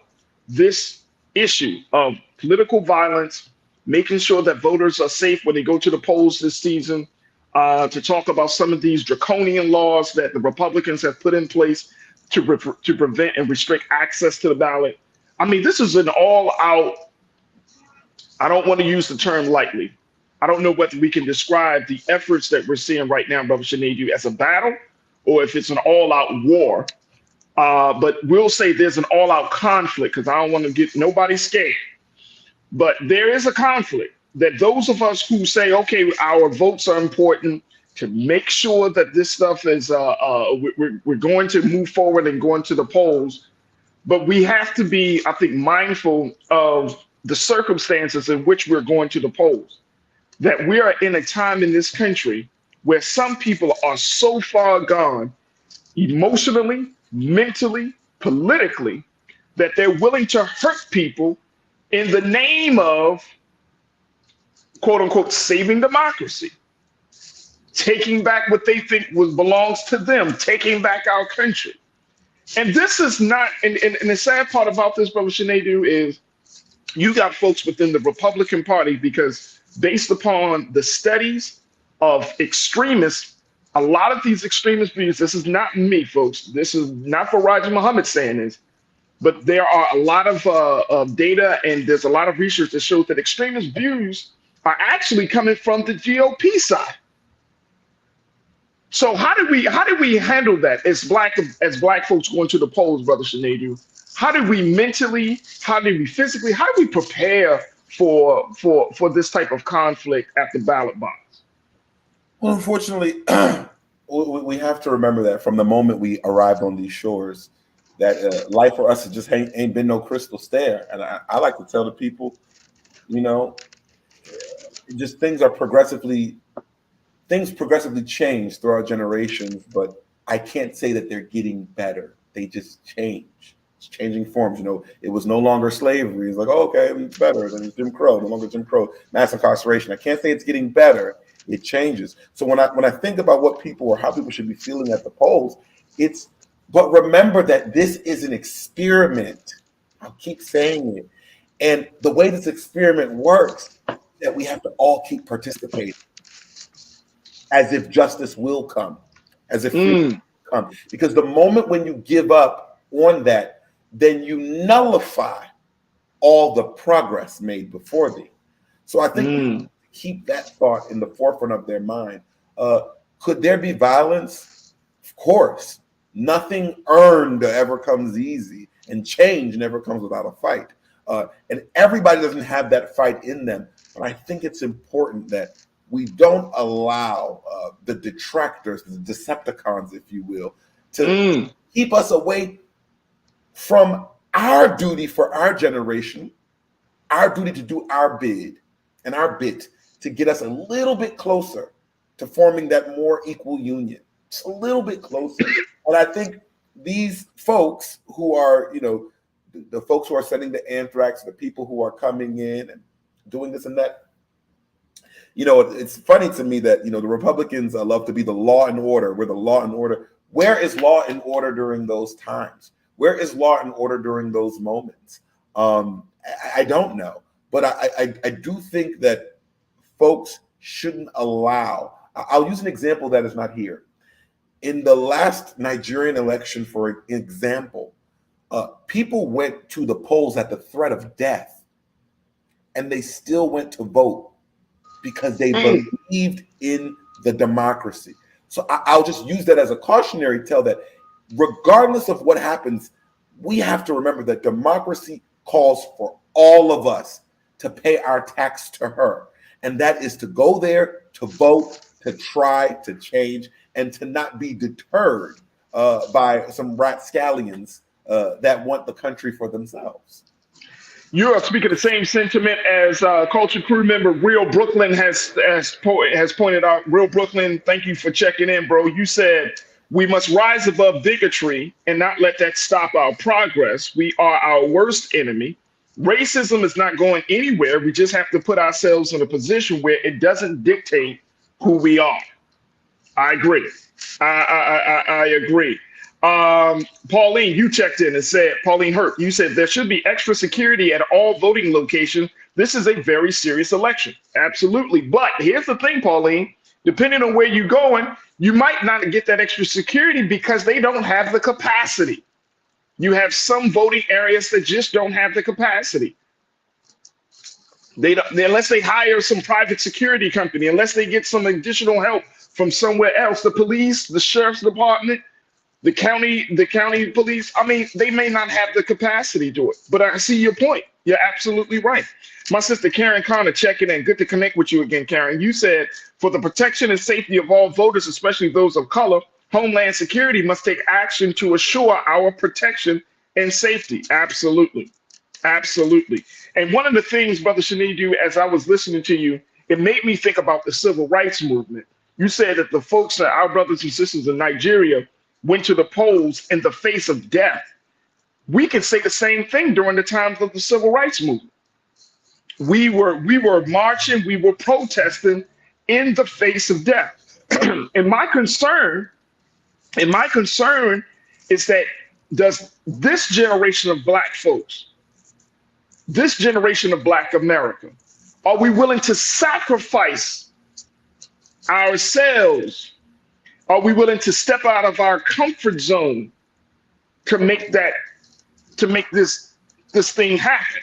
S1: this issue of political violence, making sure that voters are safe when they go to the polls this season, to talk about some of these draconian laws that the Republicans have put in place to prevent and restrict access to the ballot. I mean, this is an all-out, I don't want to use the term lightly. I don't know whether we can describe the efforts that we're seeing right now, Brother Chinedu, as a battle or if it's an all-out war. But we'll say there's an all-out conflict because I don't want to get nobody scared. But there is a conflict that those of us who say, okay, our votes are important to make sure that this stuff is, we're going to move forward and going to the polls. But we have to be, I think, mindful of the circumstances in which we're going to the polls. That we are in a time in this country where some people are so far gone emotionally, mentally, politically, that they're willing to hurt people in the name of, quote unquote, saving democracy, taking back what they think belongs to them, taking back our country. And this is not, and the sad part about this, Brother Chinedu, is you got folks within the Republican Party, because based upon the studies of extremists, a lot of these extremist views, this is not me, folks, this is not Farajii Muhammad saying this, but there are a lot of data and there's a lot of research that shows that extremist views are actually coming from the GOP side. So how do we handle that as black folks going to the polls, Brother Chinedu? How do we mentally, how do we physically, how do we prepare for this type of conflict at the ballot box?
S2: Well, unfortunately, we have to remember that from the moment we arrived on these shores, that life for us just ain't been no crystal stair. And I like to tell the people, you know, just things progressively change through our generations, but I can't say that they're getting better. They just change. It's changing forms. You know, it was no longer slavery. It's like, oh, okay, it's better than Jim Crow. No longer Jim Crow. Mass incarceration. I can't say it's getting better. It changes. So when I think about what people or how people should be feeling at the polls, but remember that this is an experiment. I'll keep saying it. And the way this experiment works, that we have to all keep participating. as if justice will come, as if freedom will come. Because the moment when you give up on that, then you nullify all the progress made before thee. So I think keep that thought in the forefront of their mind. Could there be violence? Of course. Nothing earned ever comes easy, and change never comes without a fight. And everybody doesn't have that fight in them. But I think it's important that we don't allow the detractors, the Decepticons, if you will, to keep us away from our duty for our generation, our duty to do our bid and our bit to get us a little bit closer to forming that more equal union, just a little bit closer. And I think these folks who are, the folks who are sending the anthrax, the people who are coming in and doing this and that, it's funny to me that, the Republicans love to be the law and order. We're the law and order. Where is law and order during those times? Where is law and order during those moments? I don't know. But I do think that folks shouldn't allow. I'll use an example that is not here. In the last Nigerian election, for example, people went to the polls at the threat of death, and they still went to vote because they believed in the democracy. So I'll just use that as a cautionary tale that regardless of what happens, we have to remember that democracy calls for all of us to pay our tax to her. And that is to go there, to vote, to try to change, and to not be deterred by some rapscallions that want the country for themselves.
S1: You're speaking the same sentiment as Culture Crew member Real Brooklyn has pointed out. Real Brooklyn, thank you for checking in, bro. You said we must rise above bigotry and not let that stop our progress. We are our worst enemy. Racism is not going anywhere. We just have to put ourselves in a position where it doesn't dictate who we are. I agree. I agree. Pauline, you checked in and said, Pauline Hurt, you said there should be extra security at all voting locations. This is a very serious election. Absolutely. But here's the thing, Pauline, depending on where you're going, you might not get that extra security because they don't have the capacity. You have some voting areas that just don't have the capacity. They don't, unless they hire some private security company, unless they get some additional help from somewhere else, the police, the sheriff's department, the county police, I mean, they may not have the capacity to do it. But I see your point. You're absolutely right. My sister Karen Connor checking in. Good to connect with you again, Karen. You said, for the protection and safety of all voters, especially those of color, Homeland Security must take action to assure our protection and safety. Absolutely. Absolutely. And one of the things, Brother Shanidu, as I was listening to you, it made me think about the civil rights movement. You said that the folks, our brothers and sisters in Nigeria, went to the polls in the face of death. We can say the same thing during the times of the civil rights movement. We were marching, we were protesting in the face of death. And my concern is that does this generation of Black folks, this generation of Black America, are we willing to sacrifice ourselves? Are we willing to step out of our comfort zone to make this thing happen?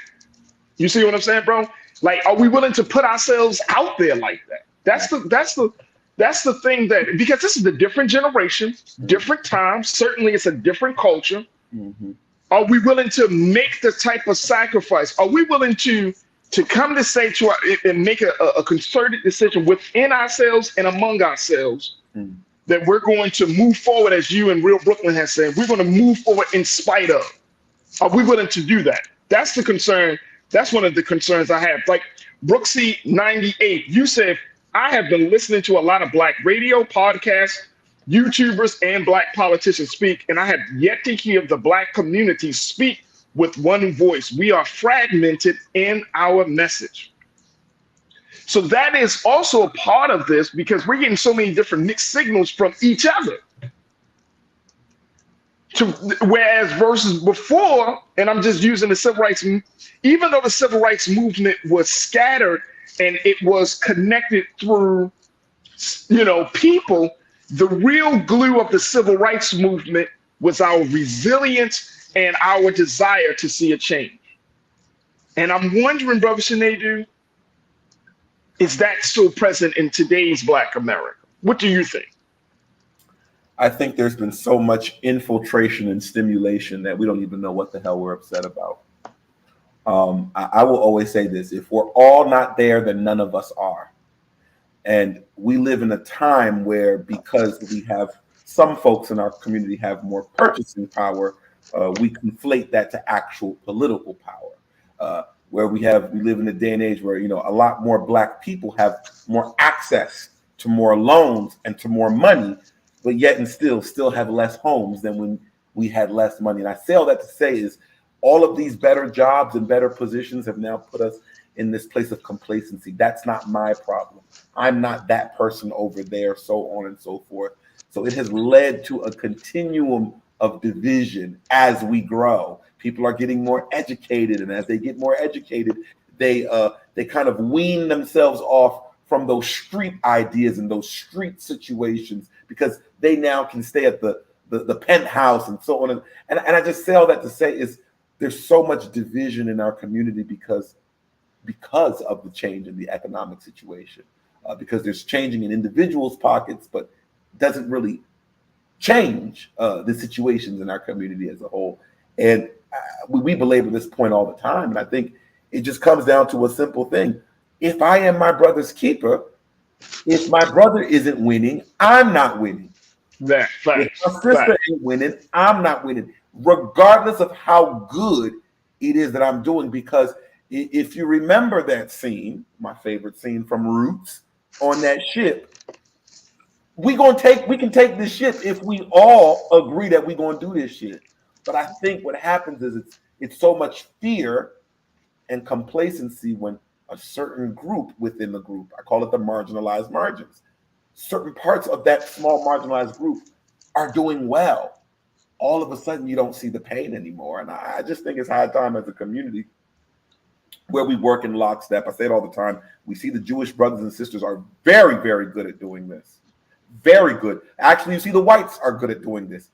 S1: You see what I'm saying, bro? Like, are we willing to put ourselves out there like that? That's the thing that, because this is a different generation, different times. Certainly, it's a different culture. Mm-hmm. Are we willing to make the type of sacrifice? Are we willing to come to say to our, and make a concerted decision within ourselves and among ourselves that we're going to move forward, as you and Real Brooklyn has said, we're going to move forward in spite of? Are we willing to do that? That's the concern. That's one of the concerns I have. Like Brooksy 98, you said, I have been listening to a lot of Black radio, podcasts, YouTubers, and Black politicians speak, and I have yet to hear the Black community speak with one voice. We are fragmented in our message. So that is also a part of this, because we're getting so many different mixed signals from each other. Whereas versus before, and I'm just using the civil rights, even though the civil rights movement was scattered and it was connected through people, the real glue of the civil rights movement was our resilience and our desire to see a change. And I'm wondering, Brother Sinedu, is that still present in today's Black America? What do you think?
S2: I think there's been so much infiltration and stimulation that we don't even know what the hell we're upset about. I will always say this: if we're all not there, then none of us are. And we live in a time where, because we have some folks in our community have more purchasing power, we conflate that to actual political power. Where we live in a day and age where a lot more Black people have more access to more loans and to more money, but yet and still have less homes than when we had less money. And I say all that to say is all of these better jobs and better positions have now put us in this place of complacency. That's not my problem. I'm not that person over there, so on and so forth. So it has led to a continuum of division as we grow. People are getting more educated, and as they get more educated, they kind of wean themselves off from those street ideas and those street situations, because they now can stay at the penthouse and so on. And I just say all that to say is there's so much division in our community because of the change in the economic situation, because there's changing in individuals' pockets, but doesn't really change the situations in our community as a whole. And we belabor this point all the time. And I think it just comes down to a simple thing. If I am my brother's keeper, if my brother isn't winning, I'm not winning.
S1: If
S2: my sister ain't winning, I'm not winning, regardless of how good it is that I'm doing. Because if you remember that scene, my favorite scene from Roots, on that ship, we can take this ship if we all agree that we're going to do this shit. But I think what happens is it's so much fear and complacency when a certain group within the group, I call it the marginalized margins, certain parts of that small marginalized group are doing well. All of a sudden, you don't see the pain anymore. And I just think it's high time as a community where we work in lockstep. I say it all the time. We see the Jewish brothers and sisters are very, very good at doing this. Very good. Actually, you see the whites are good at doing this.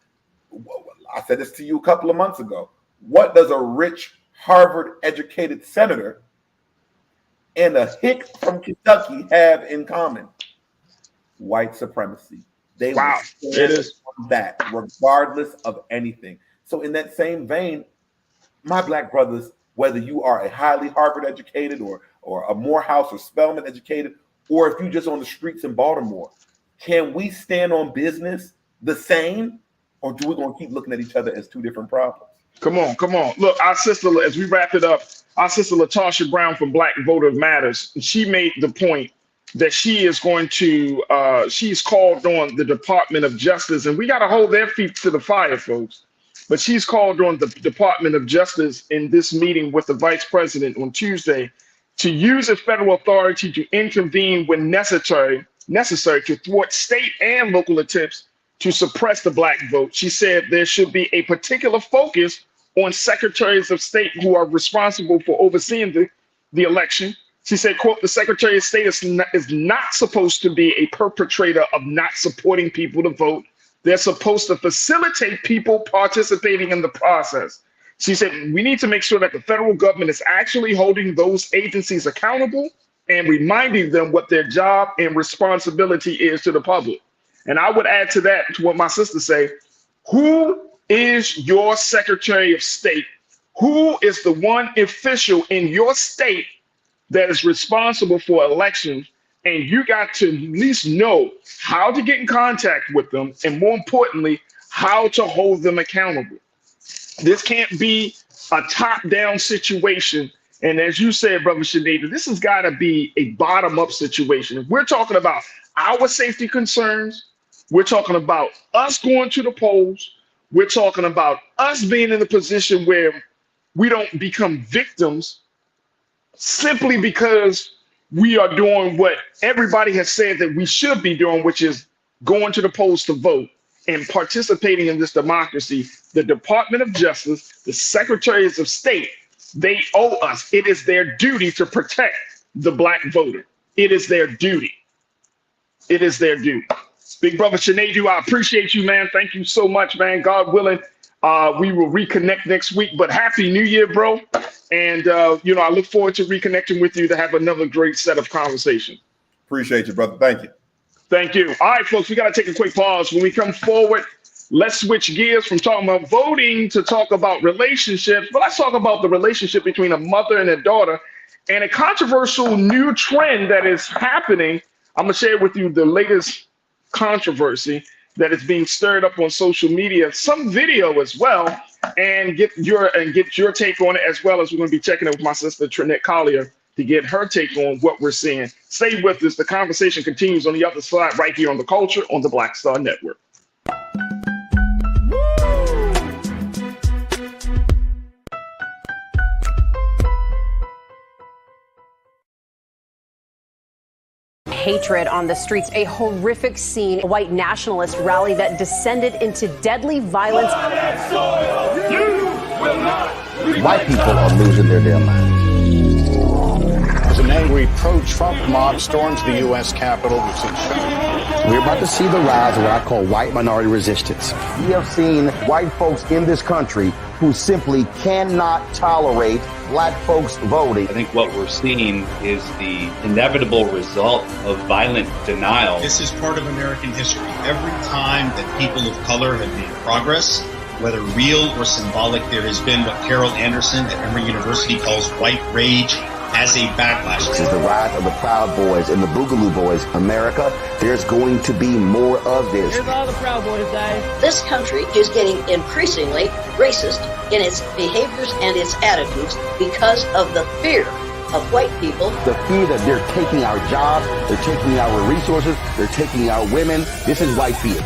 S2: I said this to you a couple of months ago. What does a rich Harvard-educated senator and a hick from Kentucky have in common? White supremacy. They will stand on that regardless of anything. So in that same vein, my Black brothers, whether you are a highly Harvard-educated or a Morehouse or Spelman educated, or if you're just on the streets in Baltimore, can we stand on business the same, or do we going to keep looking at each other as two different problems?
S1: Come on. Look, our sister, as we wrap it up, our sister LaTosha Brown from Black Voter Matters, she made the point that she is going to, she's called on the Department of Justice, and we got to hold their feet to the fire, folks. But she's called on the Department of Justice in this meeting with the Vice President on Tuesday to use its federal authority to intervene when necessary to thwart state and local attempts to suppress the Black vote. She said there should be a particular focus on secretaries of state who are responsible for overseeing the election. She said, quote, the Secretary of State is not supposed to be a perpetrator of not supporting people to vote. They're supposed to facilitate people participating in the process. She said, we need to make sure that the federal government is actually holding those agencies accountable and reminding them what their job and responsibility is to the public. And I would add to that, to what my sister say, who is your Secretary of State? Who is the one official in your state that is responsible for elections? And you got to at least know how to get in contact with them, and more importantly, how to hold them accountable. This can't be a top-down situation. And as you said, Brother Shanita, this has got to be a bottom-up situation. If we're talking about our safety concerns, we're talking about us going to the polls, we're talking about us being in a position where we don't become victims simply because we are doing what everybody has said that we should be doing, which is going to the polls to vote and participating in this democracy. The Department of Justice, the Secretaries of State, they owe us. It is their duty to protect the Black voter. It is their duty. it is their due. Big brother Sinead, I appreciate you, man. Thank you so much, man. God willing, we will reconnect next week. But Happy New Year, bro. And, I look forward to reconnecting with you to have another great set of conversations.
S2: Appreciate you, brother. Thank you.
S1: Thank you. All right, folks, we got to take a quick pause. When we come forward, let's switch gears from talking about voting to talk about relationships. But let's talk about the relationship between a mother and a daughter and a controversial new trend that is happening. I'm going to share with you the latest controversy that is being stirred up on social media, some video as well, and get your take on it, as well as we're going to be checking it with my sister Trinette Collier to get her take on what we're seeing. Stay with us. The conversation continues on the other side right here on The Culture on the Black Star Network.
S8: Hatred on the streets, a horrific scene, a white nationalist rally that descended into deadly violence.
S3: White people are losing their damn minds.
S14: As an angry pro-Trump mob storms the U.S. Capitol, we've seen
S3: We're about to see the rise of what I call white minority resistance. We have seen white folks in this country who simply cannot tolerate black folks voting.
S15: I think what we're seeing is the inevitable result of violent denial.
S16: This is part of American history. Every time that people of color have made progress, whether real or symbolic, there has been what Carol Anderson at Emory University calls white rage as a backlash.
S3: This is the rise of the Proud Boys and the Boogaloo Boys. America, there's going to be more of this.
S17: Here's all the Proud Boys, guys.
S18: This country is getting increasingly racist in its behaviors and its attitudes because of the fear of white people.
S3: The fear that they're taking our jobs, they're taking our resources, they're taking our women. This is white fear.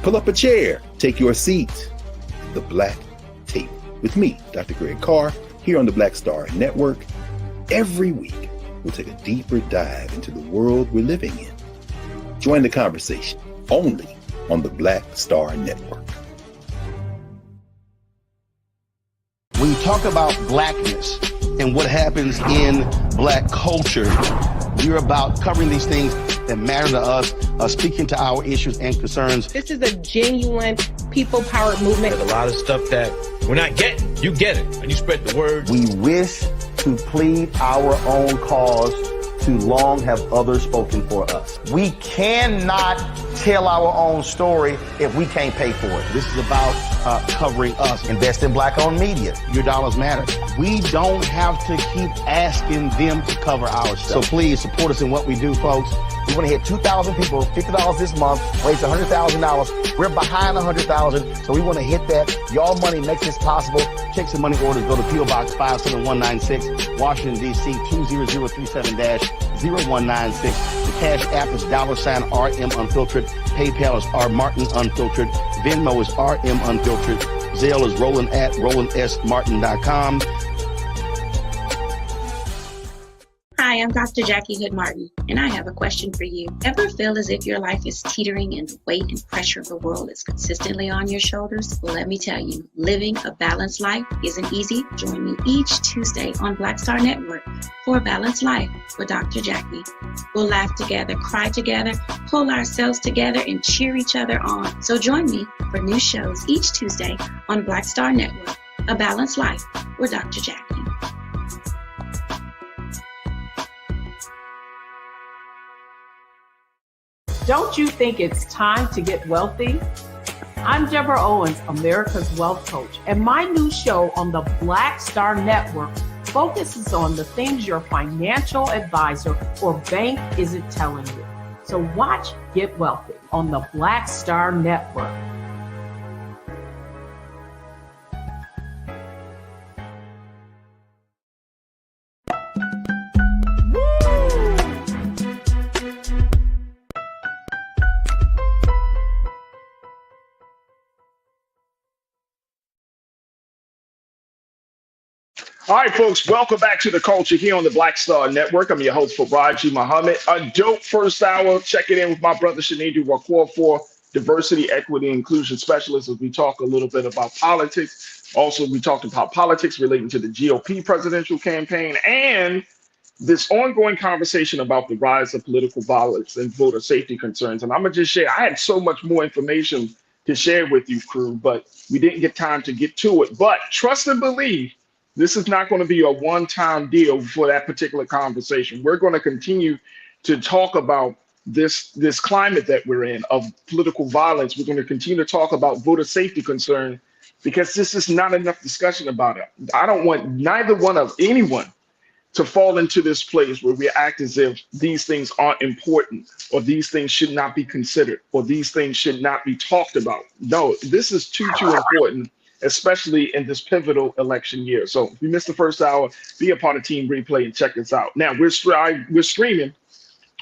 S11: Pull up a chair, take your seat. The Black Tape with me, Dr. Greg Carr, here on the Black Star Network. Every week, we'll take a deeper dive into the world we're living in. Join the conversation only on the Black Star Network.
S13: When you talk about blackness and what happens in black culture, we're about covering these things that matter to us, speaking to our issues and concerns.
S10: This is a genuine people-powered movement.
S9: There's a lot of stuff that we're not getting. You get it, and you spread the word.
S3: We wish to plead our own cause. Too long have others spoken for us. We cannot tell our own story if we can't pay for it.
S13: This is about covering us.
S3: Invest in black-owned media.
S13: Your dollars matter. We don't have to keep asking them to cover our stuff. So please support us in what we do, folks.
S3: We want to hit 2,000 people, $50 this month, raise $100,000. We're behind 100,000, so we want to hit that. Your money makes this possible.
S13: Checks and money orders go to P.O. Box 57196, Washington, D.C. 20037-0196. The Cash App is $RM Unfiltered. PayPal is R Martin Unfiltered. Venmo is RM Unfiltered. Zelle is Roland at RolandSMartin.com.
S19: Hi, I'm Dr. Jackie Hood Martin, and I have a question for you. Ever feel as if your life is teetering and the weight and pressure of the world is consistently on your shoulders? Well, let me tell you, living a balanced life isn't easy. Join me each Tuesday on Black Star Network for A Balanced Life with Dr. Jackie. We'll laugh together, cry together, pull ourselves together, and cheer each other on. So join me for new shows each Tuesday on Black Star Network, A Balanced Life with Dr. Jackie.
S20: Don't you think it's time to get wealthy? I'm Deborah Owens, America's Wealth Coach, and my new show on the Black Star Network focuses on the things your financial advisor or bank isn't telling you. So watch Get Wealthy on the Black Star Network.
S1: All right, folks, welcome back to the culture here on the Black Star Network. I'm your host, Farajii Muhammad. A dope first hour. Checking in with my brother, Shanidi Wakour, diversity, equity, inclusion specialist, as we talk a little bit about politics. Also, we talked about politics relating to the GOP presidential campaign and this ongoing conversation about the rise of political violence and voter safety concerns. And I'm going to just share, I had so much more information to share with you, crew, but we didn't get time to get to it. But trust and believe, this is not going to be a one-time deal for that particular conversation. We're going to continue to talk about this climate that we're in of political violence. We're going to continue to talk about voter safety concerns because this is not enough discussion about it. I don't want neither one of anyone to fall into this place where we act as if these things aren't important or these things should not be considered or these things should not be talked about. No, this is too important, especially in this pivotal election year. So if you missed the first hour, be a part of Team Replay and check us out. Now, we're streaming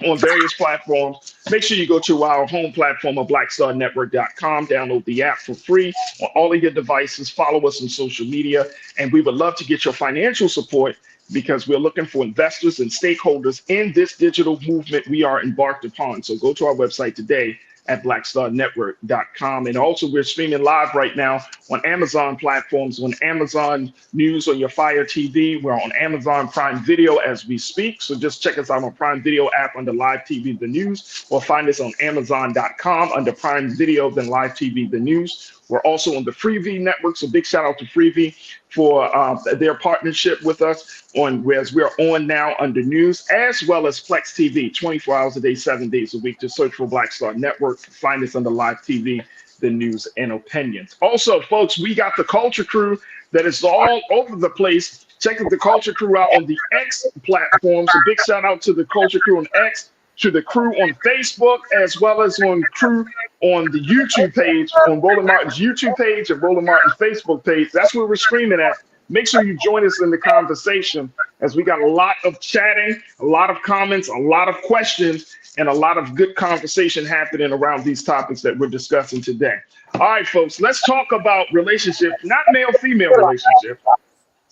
S1: on various platforms. Make sure you go to our home platform of blackstarnetwork.com, download the app for free on all of your devices, follow us on social media, and we would love to get your financial support because we're looking for investors and stakeholders in this digital movement we are embarked upon. So go to our website today at blackstarnetwork.com. And also we're streaming live right now on Amazon platforms, on Amazon News, on your Fire TV. We're on Amazon Prime Video as we speak. So just check us out on Prime Video app under Live TV, The News, or find us on Amazon.com under Prime Video, then Live TV, The News. We're also on the Freevee network. So big shout out to Freevee for their partnership with us whereas we're on now under news, as well as Flex TV, 24 hours a day, 7 days a week. Just search for Black Star Network. Find us under Live TV, The News, and Opinions. Also, folks, we got the Culture Crew that is all over the place. Check the Culture Crew out on the X platform. So big shout out to the Culture Crew on X, to the crew on Facebook, as well as on crew on the YouTube page, on Roland Martin's YouTube page and Roland Martin's Facebook page. That's where we're streaming at. Make sure you join us in the conversation as we got a lot of chatting, a lot of comments, a lot of questions, and a lot of good conversation happening around these topics that we're discussing today. All right, folks, let's talk about relationships, not male-female relationships.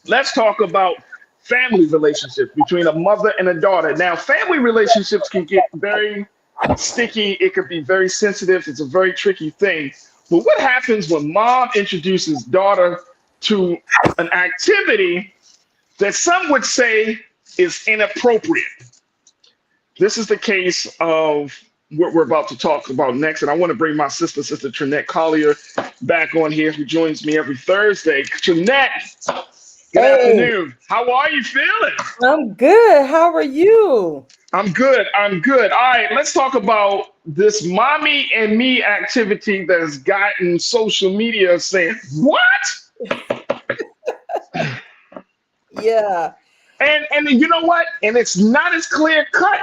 S1: Let's talk about family relationships between a mother and a daughter. Now, family relationships can get very sticky. It could be very sensitive. It's a very tricky thing. But what happens when mom introduces daughter to an activity that some would say is inappropriate? This is the case of what we're about to talk about next. And I want to bring my sister Trinette Collier, back on here, who joins me every Thursday. Trinette, good afternoon. How are you feeling?
S21: I'm good. How are you?
S1: I'm good. All right, let's talk about this mommy and me activity that has gotten social media saying, what?
S21: Yeah.
S1: And you know what? And it's not as clear cut.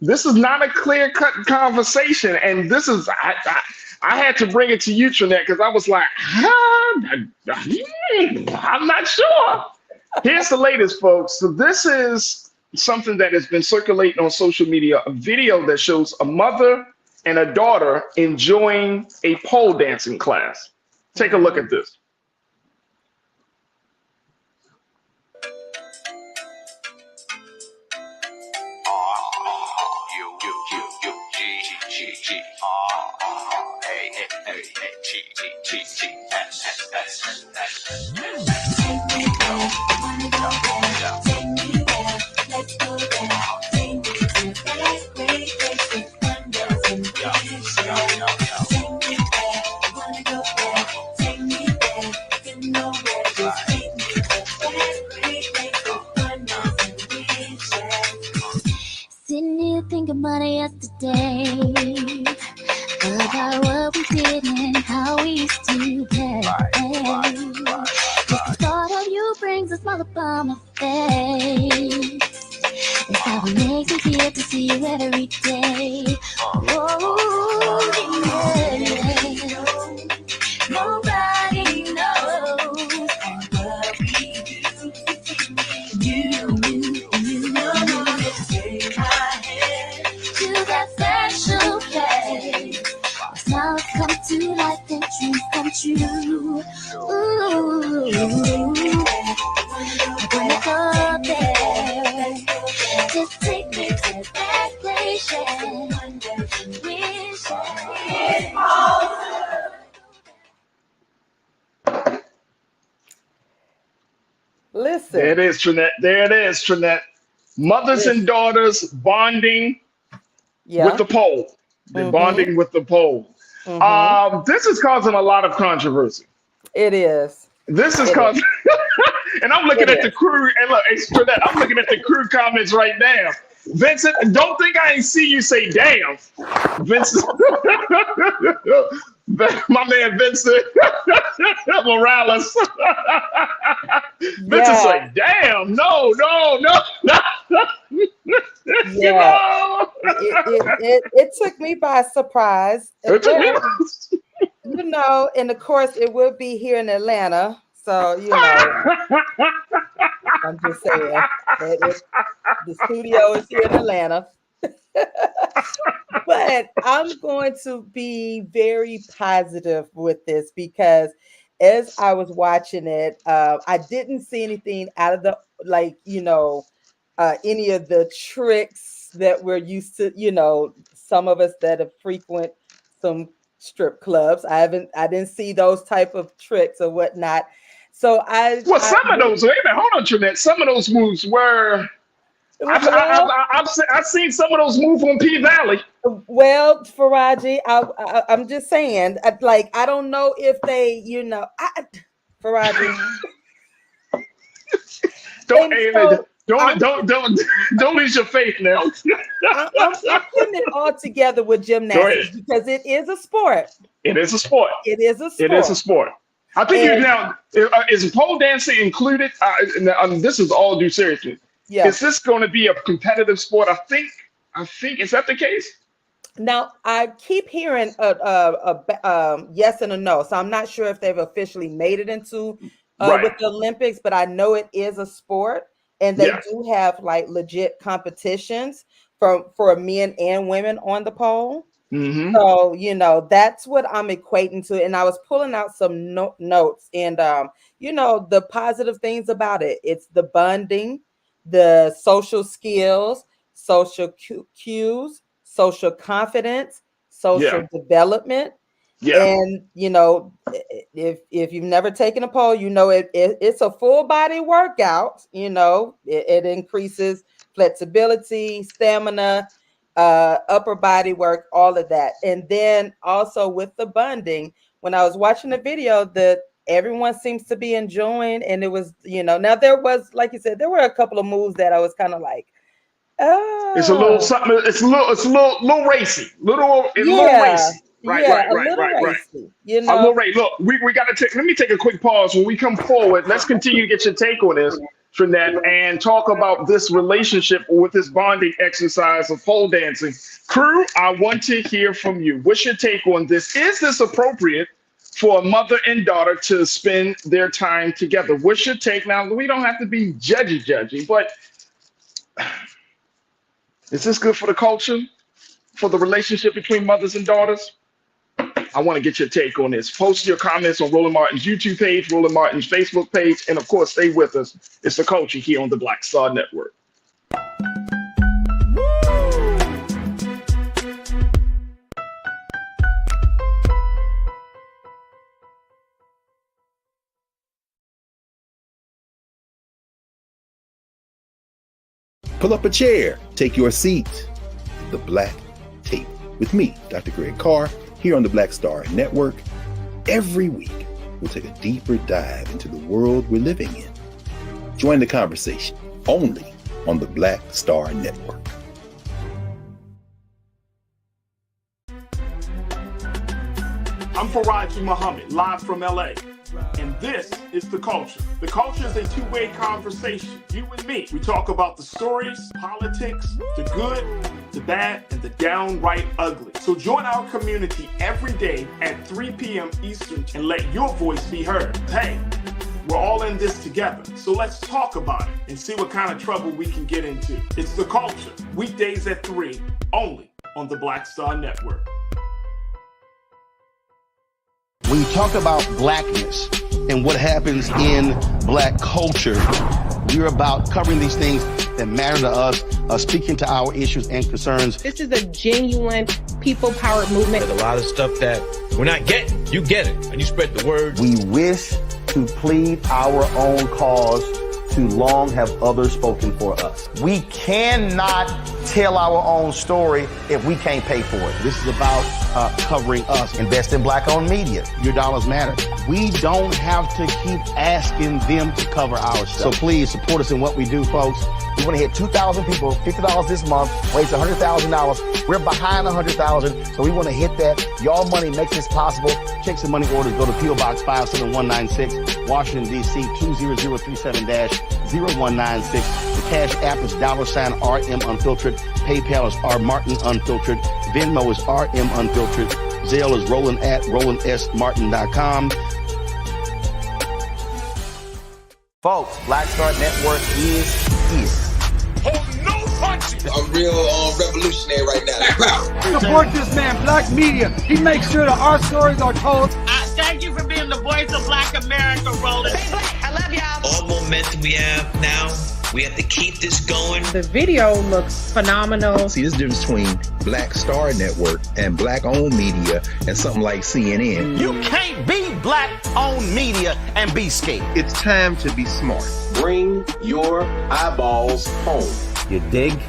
S1: This is not a clear cut conversation. And this is, I had to bring it to you, Trinette, because I was like, I'm not sure. Here's the latest, folks. So this is something that has been circulating on social media, a video that shows a mother and a daughter enjoying a pole dancing class. Take a look at this.
S22: Sitting here thinking about it yesterday, about what we did and how we used to play. Just the thought of you brings a smile upon my face. It's how it makes me feel to see you every day. Oh, yeah. Nobody knows what we do. You know, take my hand to that special place. Smiles come to life and dreams come true. Ooh, when Just take me to that place,
S21: Listen.
S1: There it is, Trinette. There it is, Trinette. Mothers and daughters bonding with the pole. They're bonding with the pole. This is causing a lot of controversy.
S21: It is.
S1: This is causing, and I'm looking at the crew, and look, it's Trinette, I'm looking at the crew comments right now. Vincent, don't think I ain't see you say damn. Vincent, my man Vincent Morales. Vincent's like, damn, no.
S21: Yeah. It took me by surprise. You know, and of course it will be here in Atlanta. So, you know, I'm just saying the studio is here in Atlanta. But I'm going to be very positive with this because as I was watching it, I didn't see anything out of the, like, you know, any of the tricks that we're used to, you know, some of us that have frequent some strip clubs. I didn't see those type of tricks or whatnot. So
S1: some of those, wait a minute, hold on, Trinette. Some of those moves were, I've seen some of those moves on P Valley.
S21: Well, Farajii, I'm just saying, I don't know if they, you know, Farajii.
S1: Don't lose your faith now.
S21: I'm putting it all together with gymnastics because it is a sport.
S1: It is a sport.
S21: It is a sport.
S1: It is a sport. I think is pole dancing included? This is all due seriousness. Yeah. Is this going to be a competitive sport? I think is that the case?
S21: Now I keep hearing a yes and a no, so I'm not sure if they've officially made it into with the Olympics, but I know it is a sport, and they do have like legit competitions for men and women on the pole. Mm-hmm. So, you know, that's what I'm equating to. And I was pulling out some notes and, you know, the positive things about it. It's the bonding, the social skills, social cues, social confidence, social development. Yeah. And, you know, if you've never taken a pole, you know, it's a full body workout. You know, it increases flexibility, stamina, upper body work, all of that. And then also with the bonding, when I was watching the video, that everyone seems to be enjoying, and it was, you know, now there was, like you said, there were a couple of moves that I was kind of like,
S1: it's a little something, it's a little racy, little racy. Right.
S21: Racy, you know?
S1: A little racy. Look, we got to let me take a quick pause. When we come forward, let's continue to get your take on this, Trinette, and talk about this relationship with this bonding exercise of pole dancing. Crew, I want to hear from you. What's your take on this? Is this appropriate for a mother and daughter to spend their time together? What's your take? Now, we don't have to be judgy, but is this good for the culture, for the relationship between mothers and daughters? I want to get your take on this. Post your comments on Roland Martin's YouTube page, Roland Martin's Facebook page, and of course, stay with us. It's The Culture here on the Black Star Network.
S11: Pull up a chair, take your seat. The Black Tape with me, Dr. Greg Carr, here on the Black Star Network. Every week, we'll take a deeper dive into the world we're living in. Join the conversation only on the Black Star Network.
S1: I'm Farajii Muhammad, live from LA. And this is The Culture. The Culture is a two-way conversation. You and me. We talk about the stories, politics, the good, the bad, and the downright ugly. So join our community every day at 3 p.m. Eastern and let your voice be heard. Hey, we're all in this together. So let's talk about it and see what kind of trouble we can get into. It's The Culture, weekdays at 3, only on the Black Star Network.
S13: When you talk about blackness and what happens in black culture, we're about covering these things that matter to us, speaking to our issues and concerns.
S10: This is a genuine people-powered movement.
S9: There's a lot of stuff that we're not getting. You get it, and you spread the word.
S3: We wish to plead our own cause. Too long have others spoken for us. We cannot tell our own story if we can't pay for it.
S13: This is about covering us.
S3: Invest in black-owned media.
S13: Your dollars matter. We don't have to keep asking them to cover our stuff. So please support us in what we do, folks.
S3: We want to hit 2,000 people, $50 this month, raise $100,000. We're behind 100,000, so we want to hit that. Y'all money makes this possible.
S13: Checks and money orders go to P.O. Box 57196, Washington, D.C. 20037-0196. The Cash App is $RM Unfiltered. PayPal is R Martin Unfiltered. Venmo is RM Unfiltered. Zelle is Roland at RolandSMartin.com.
S3: Folks, Black Star Network is here.
S12: Oh, no punches! I'm real revolutionary right now.
S6: Support this man, Black Media. He makes sure that our stories are told.
S7: Thank you for being the voice of Black America, Roland.
S4: Stay black. I love y'all.
S5: All momentum we have now, we have to keep this going.
S10: The video looks phenomenal.
S11: See, there's a difference between Black Star Network and black-owned media and something like CNN.
S3: You can't be black-owned media and be scared.
S2: It's time to be smart.
S12: Bring your eyeballs home.
S3: You dig?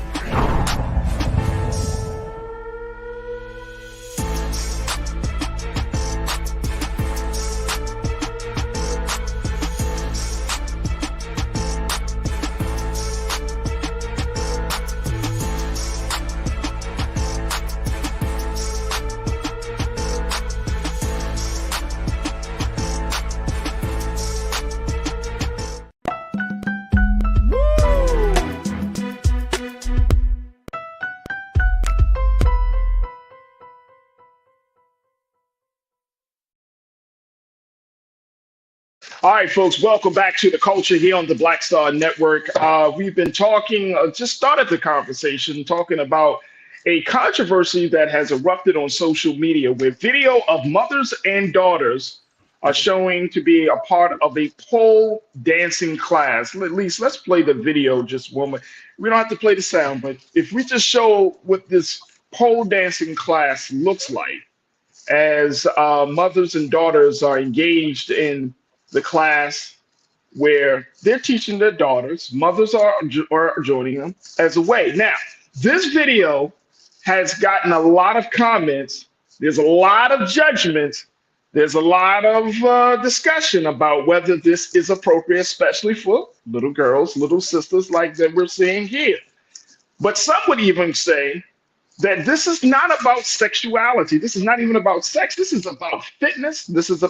S1: All right, folks, welcome back to the culture here on the Black Star Network. We've been talking, just started the conversation, talking about a controversy that has erupted on social media where video of mothers and daughters are showing to be a part of a pole dancing class. At least let's play the video just one minute. We don't have to play the sound, but if we just show what this pole dancing class looks like as mothers and daughters are engaged in the class where they're teaching their daughters, mothers are joining them as a way. Now, this video has gotten a lot of comments. There's a lot of judgments. There's a lot of discussion about whether this is appropriate, especially for little girls, little sisters like that we're seeing here. But some would even say that this is not about sexuality. This is not even about sex. This is about fitness. This is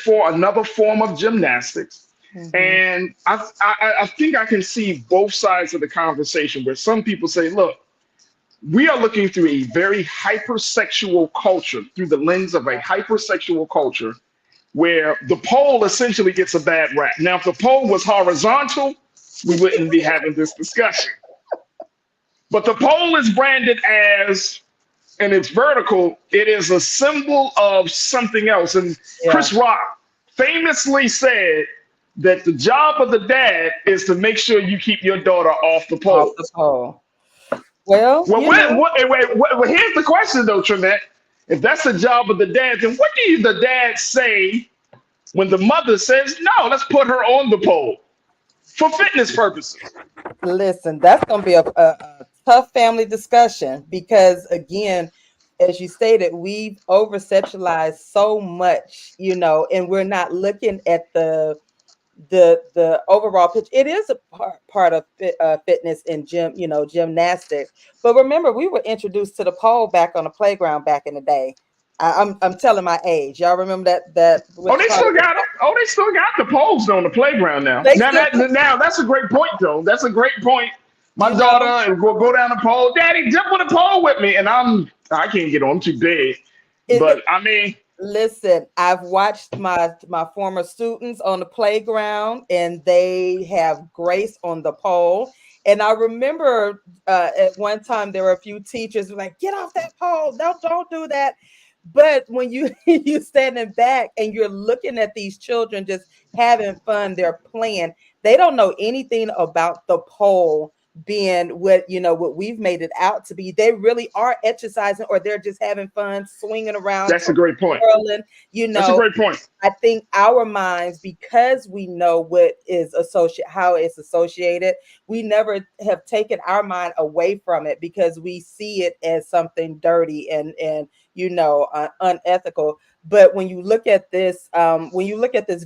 S1: another form of gymnastics. Mm-hmm. And I think I can see both sides of the conversation where some people say, look, we are looking through a very hypersexual culture, through the lens of a hypersexual culture, where the pole essentially gets a bad rap. Now, if the pole was horizontal, we wouldn't be having this discussion. But the pole is branded as, and it's vertical, it is a symbol of something else. And Chris Rock famously said that the job of the dad is to make sure you keep your daughter off the pole.
S21: Off the pole. Well,
S1: here's the question though, Trinette. If that's the job of the dad, then what do the dad say when the mother says, no, let's put her on the pole for fitness purposes?
S21: Listen, that's going to be a tough family discussion because, again, as you stated, we've over-sexualized so much, and we're not looking at the overall pitch. It is a part of fitness and gymnastics. But remember, we were introduced to the pole back on the playground back in the day. I'm telling my age. Y'all remember that?
S1: Oh, they still got it. Oh, they still got the poles on the playground now. Now that's a great point, though. That's a great point. My daughter will go down the pole. Daddy, jump on the pole with me, and I can't get on. I'm too big. But I mean.
S21: Listen, I've watched my former students on the playground, and they have grace on the pole. And I remember at one time there were a few teachers who were like, "Get off that pole! Don't do that." But when you standing back and you're looking at these children just having fun, they're playing, they don't know anything about the pole being what we've made it out to be. They really are exercising, or they're just having fun swinging around.
S1: That's a great point.
S21: Twirling,
S1: That's a great point.
S21: I think our minds, because we know what is how it's associated, we never have taken our mind away from it because we see it as something dirty and unethical. But when you look at this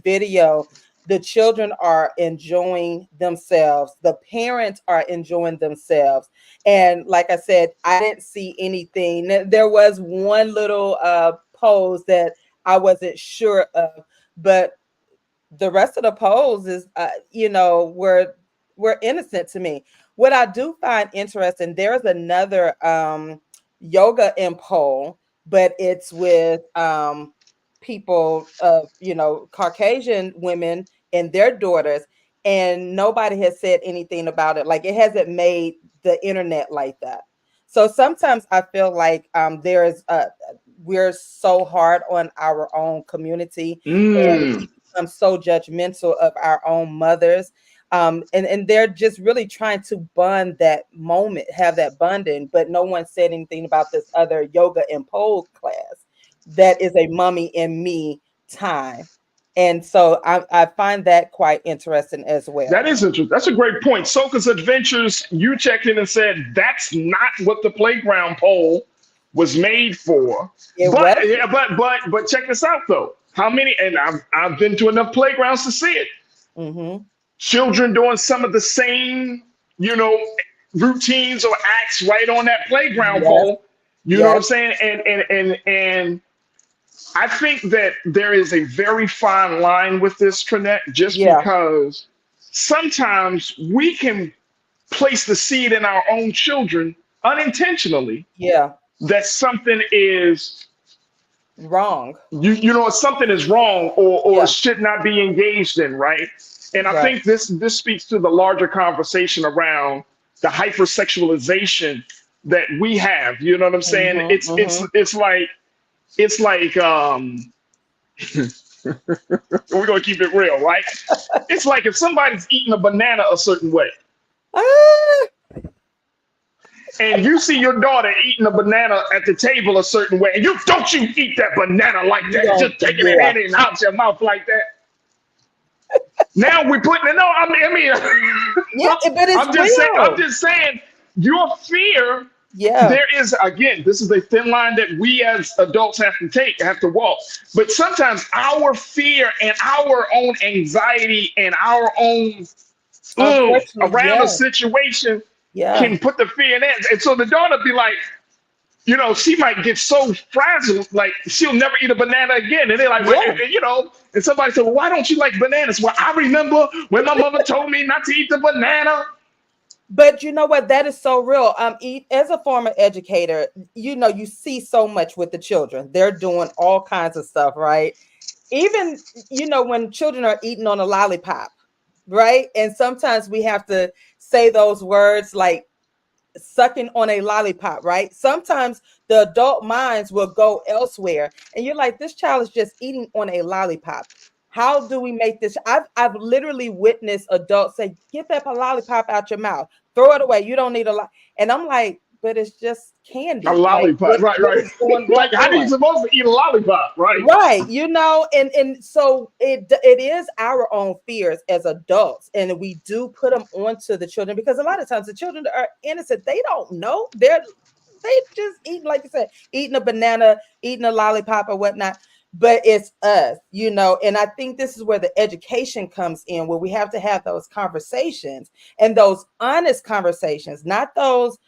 S21: video, the children are enjoying themselves. The parents are enjoying themselves. And like I said, I didn't see anything. There was one little pose that I wasn't sure of, but the rest of the pose is, were innocent to me. What I do find interesting, there's another yoga in pole, but it's with people of Caucasian women and their daughters, and nobody has said anything about it. Like, it hasn't made the internet like that. So sometimes I feel like we're so hard on our own community, and we become so judgmental of our own mothers. And they're just really trying to bond that moment, have that bonding, but no one said anything about this other yoga and pole class that is a mommy and me time. And so I find that quite interesting as well.
S1: That is interesting. That's a great point. Soka's Adventures, you checked in and said that's not what the playground pole was made for. But check this out though. How many? And I've been to enough playgrounds to see it.
S21: Mm-hmm.
S1: Children doing some of the same, routines or acts right on that playground pole. You know what I'm saying? And I think that there is a very fine line with this, Trinette, because sometimes we can place the seed in our own children unintentionally.
S21: Yeah.
S1: That something is
S21: wrong.
S1: Something is wrong or should not be engaged in, right? And I think this speaks to the larger conversation around the hypersexualization that we have. You know what I'm saying? It's like we're gonna keep it real, right? It's like if somebody's eating a banana a certain way, and you see your daughter eating a banana at the table a certain way, and you eat that banana like that, just taking it in and out your mouth like that. Now we're putting it. No, I mean,
S21: but it's
S1: I'm just saying, your fear.
S21: Yeah.
S1: There is, again, this is a thin line that we as adults have to walk. But sometimes our fear and our own anxiety and our own around a situation can put the fear in that. And so the daughter be like, she might get so frazzled, like she'll never eat a banana again. And they're like, and somebody said, well, why don't you like bananas? Well, I remember when my mother told me not to eat the banana.
S21: But you know what? That is so real. As a former educator, you see so much with the children. They're doing all kinds of stuff, right? Even, when children are eating on a lollipop, right? And sometimes we have to say those words like sucking on a lollipop, right? Sometimes the adult minds will go elsewhere. And you're like, this child is just eating on a lollipop. How do we make this? I've literally witnessed adults say, get that lollipop out your mouth, throw it away. You don't need a lot. And I'm like, but it's just candy.
S1: A lollipop, right. Like, how are you supposed to eat a lollipop, right?
S21: Right, and so it is our own fears as adults, and we do put them onto the children because a lot of times the children are innocent. They don't know. They just eat, like you said, eating a banana, eating a lollipop or whatnot. But it's us, and I think this is where the education comes in, where we have to have those conversations and those honest conversations, not those,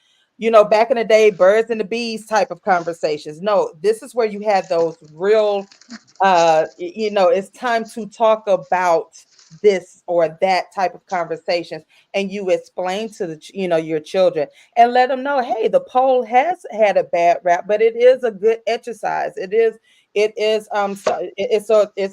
S21: back in the day, birds and the bees type of conversations. No, this is where you have those real, it's time to talk about this or that type of conversations, and you explain to your children and let them know, hey, the pole has had a bad rap, but it is a good exercise. It's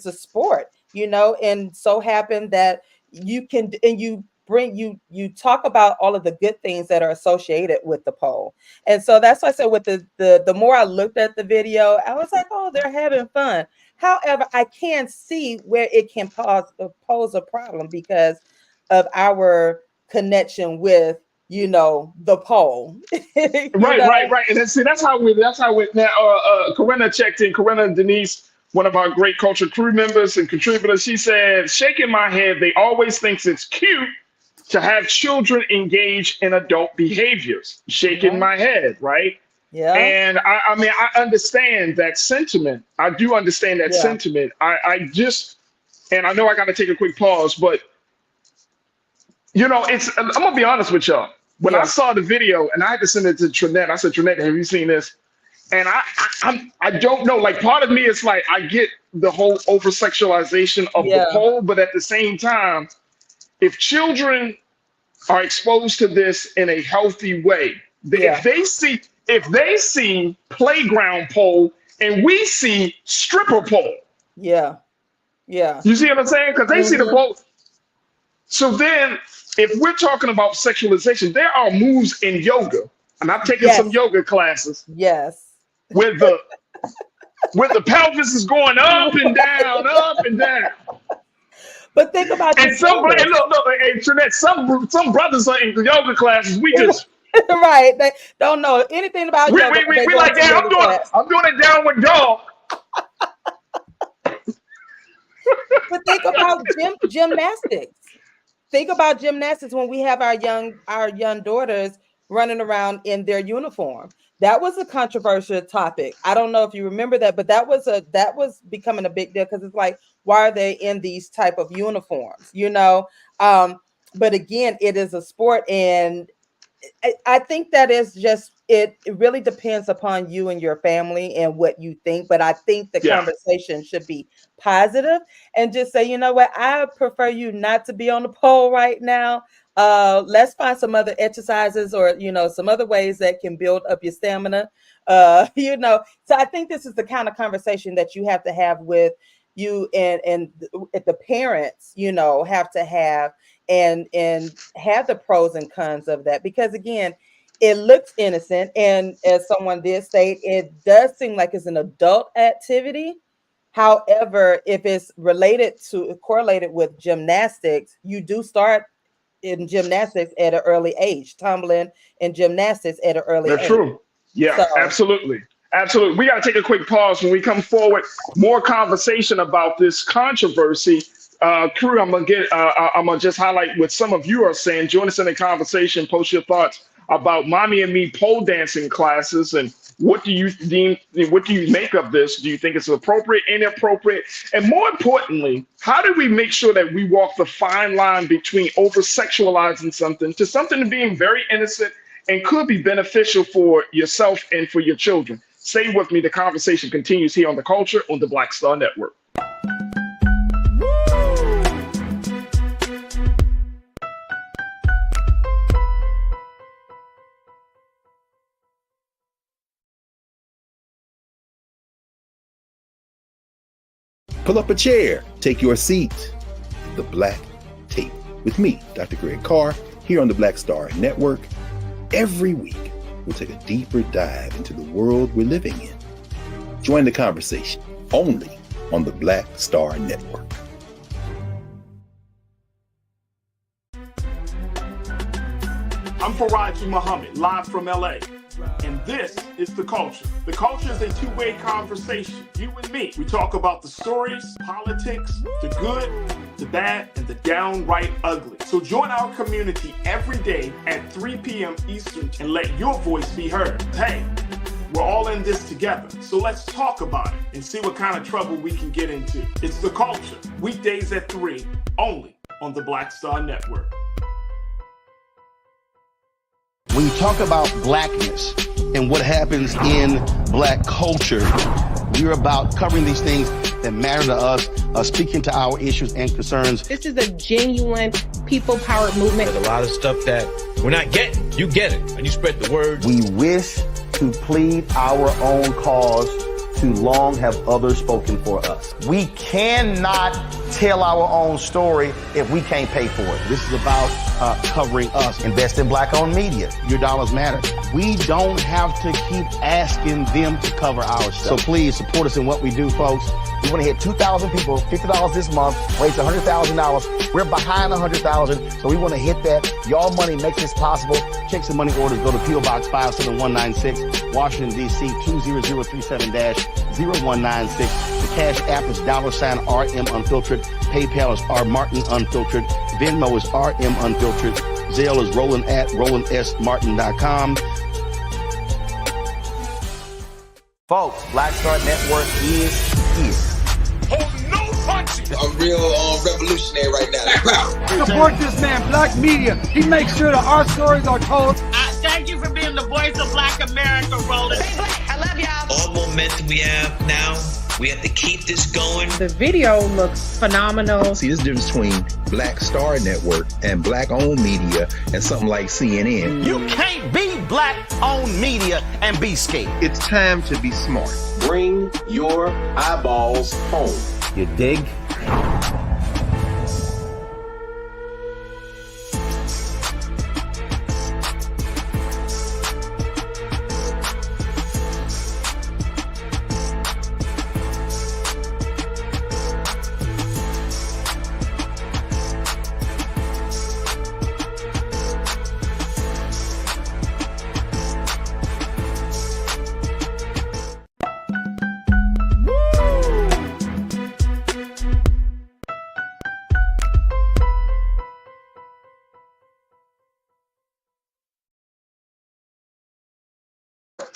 S21: a sport, and so happened that you can, and you you talk about all of the good things that are associated with the poll. And so that's why I said with the more I looked at the video, I was like, oh, they're having fun. However, I can see where it can pose a problem because of our connection with, the poll.
S1: Right. And then, see, that's how we now Corinna checked in. Corinna Denise, one of our great culture crew members and contributors, she said, shaking my head, they always thinks it's cute to have children engage in adult behaviors. Shaking my head, right?
S21: Yeah.
S1: And I mean, I understand that sentiment. I do understand that sentiment. I just, and I know I got to take a quick pause, but I'm gonna be honest with y'all. When I saw the video and I had to send it to Trinette, I said, Trinette, have you seen this? And I don't know. Like, part of me is like, I get the whole over sexualization of the poll, but at the same time, if children are exposed to this in a healthy way, if they see playground poll and we see stripper poll.
S21: Yeah.
S1: You see what I'm saying? Because they see the poll. So then, if we're talking about sexualization, there are moves in yoga, and I've taken some yoga classes.
S21: Yes.
S1: Where the pelvis is going up and down, up and down.
S21: But think about
S1: and Trinette, some brothers are in yoga classes. We just
S21: right. They don't know anything about yoga.
S1: We like, yeah, I'm doing it downward dog.
S21: But think about gymnastics. Think about gymnastics when we have our young daughters running around in their uniform. That was a controversial topic. I don't know if you remember that, but that was becoming a big deal because it's like, why are they in these type of uniforms? But again, it is a sport, and I think that is just it really depends upon you and your family and what you think. But I think the conversation should be positive and just say, you know what, I prefer you not to be on the pole right now. Let's find some other exercises or, some other ways that can build up your stamina. So I think this is the kind of conversation that you have to have with you and the parents, have to have and have the pros and cons of that, because again, it looks innocent. And as someone did state, it does seem like it's an adult activity. However, if it's correlated with gymnastics, you do start in gymnastics at an early age, tumbling and gymnastics at an early age.
S1: That's true. Yeah, absolutely. Absolutely. We got to take a quick pause. When we come forward, more conversation about this controversy. Crew, I'm gonna just highlight what some of you are saying. Join us in the conversation. Post your thoughts about Mommy and Me pole dancing classes, and what do you make of this? Do you think it's appropriate, inappropriate? And more importantly, how do we make sure that we walk the fine line between over-sexualizing something to something being very innocent and could be beneficial for yourself and for your children? Stay with me. The conversation continues here on The Culture on the Black Star Network.
S11: Pull up a chair, take your seat. The Black Tape with me, Dr. Greg Carr, here on the Black Star Network. Every week, we'll take a deeper dive into the world we're living in. Join the conversation only on the Black Star Network.
S1: I'm Farajii Muhammad, live from LA. And this is The Culture. The Culture is a two-way conversation. You and me. We talk about the stories, politics, the good, the bad, and the downright ugly. So join our community every day at 3 p.m. Eastern and let your voice be heard. Hey, we're all in this together. So let's talk about it and see what kind of trouble we can get into. It's The Culture, weekdays at 3, only on the Black Star Network.
S13: When you talk about blackness and what happens in black culture, we're about covering these things that matter to us, speaking to our issues and concerns.
S10: This is a genuine people-powered movement.
S9: There's a lot of stuff that we're not getting. You get it, and you spread the word.
S3: We wish to plead our own cause too long have others spoken for us. We cannot tell our own story if we can't pay for it.
S13: This is about covering us. Invest in Black-owned media. Your dollars matter. We don't have to keep asking them to cover our stuff. So please support us in what we do, folks. We want to hit 2,000 people, $50 this month, raise $100,000. We're behind 100,000, so we want to hit that. Y'all money makes this possible. Check some money orders. Go to P.O. Box 57196, Washington, D.C. 20037-0196. The Cash App is $RM Unfiltered. PayPal is R Martin Unfiltered. Venmo is RM Unfiltered. Zelle is Roland at RolandSMartin.com.
S3: Folks, Black Star Network is here.
S4: I'm real revolutionary right now.
S6: Support this man, Black Media. He makes sure that our stories are told.
S7: Thank you for being the voice of Black America, Roland.
S5: I love y'all. All momentum we have now, we have to keep this going.
S10: The video looks phenomenal.
S11: See, this difference between Black Star Network and Black-owned media and something like CNN.
S3: You can't be Black-owned media and be scared.
S2: It's time to be smart.
S12: Bring your eyeballs home.
S3: You dig?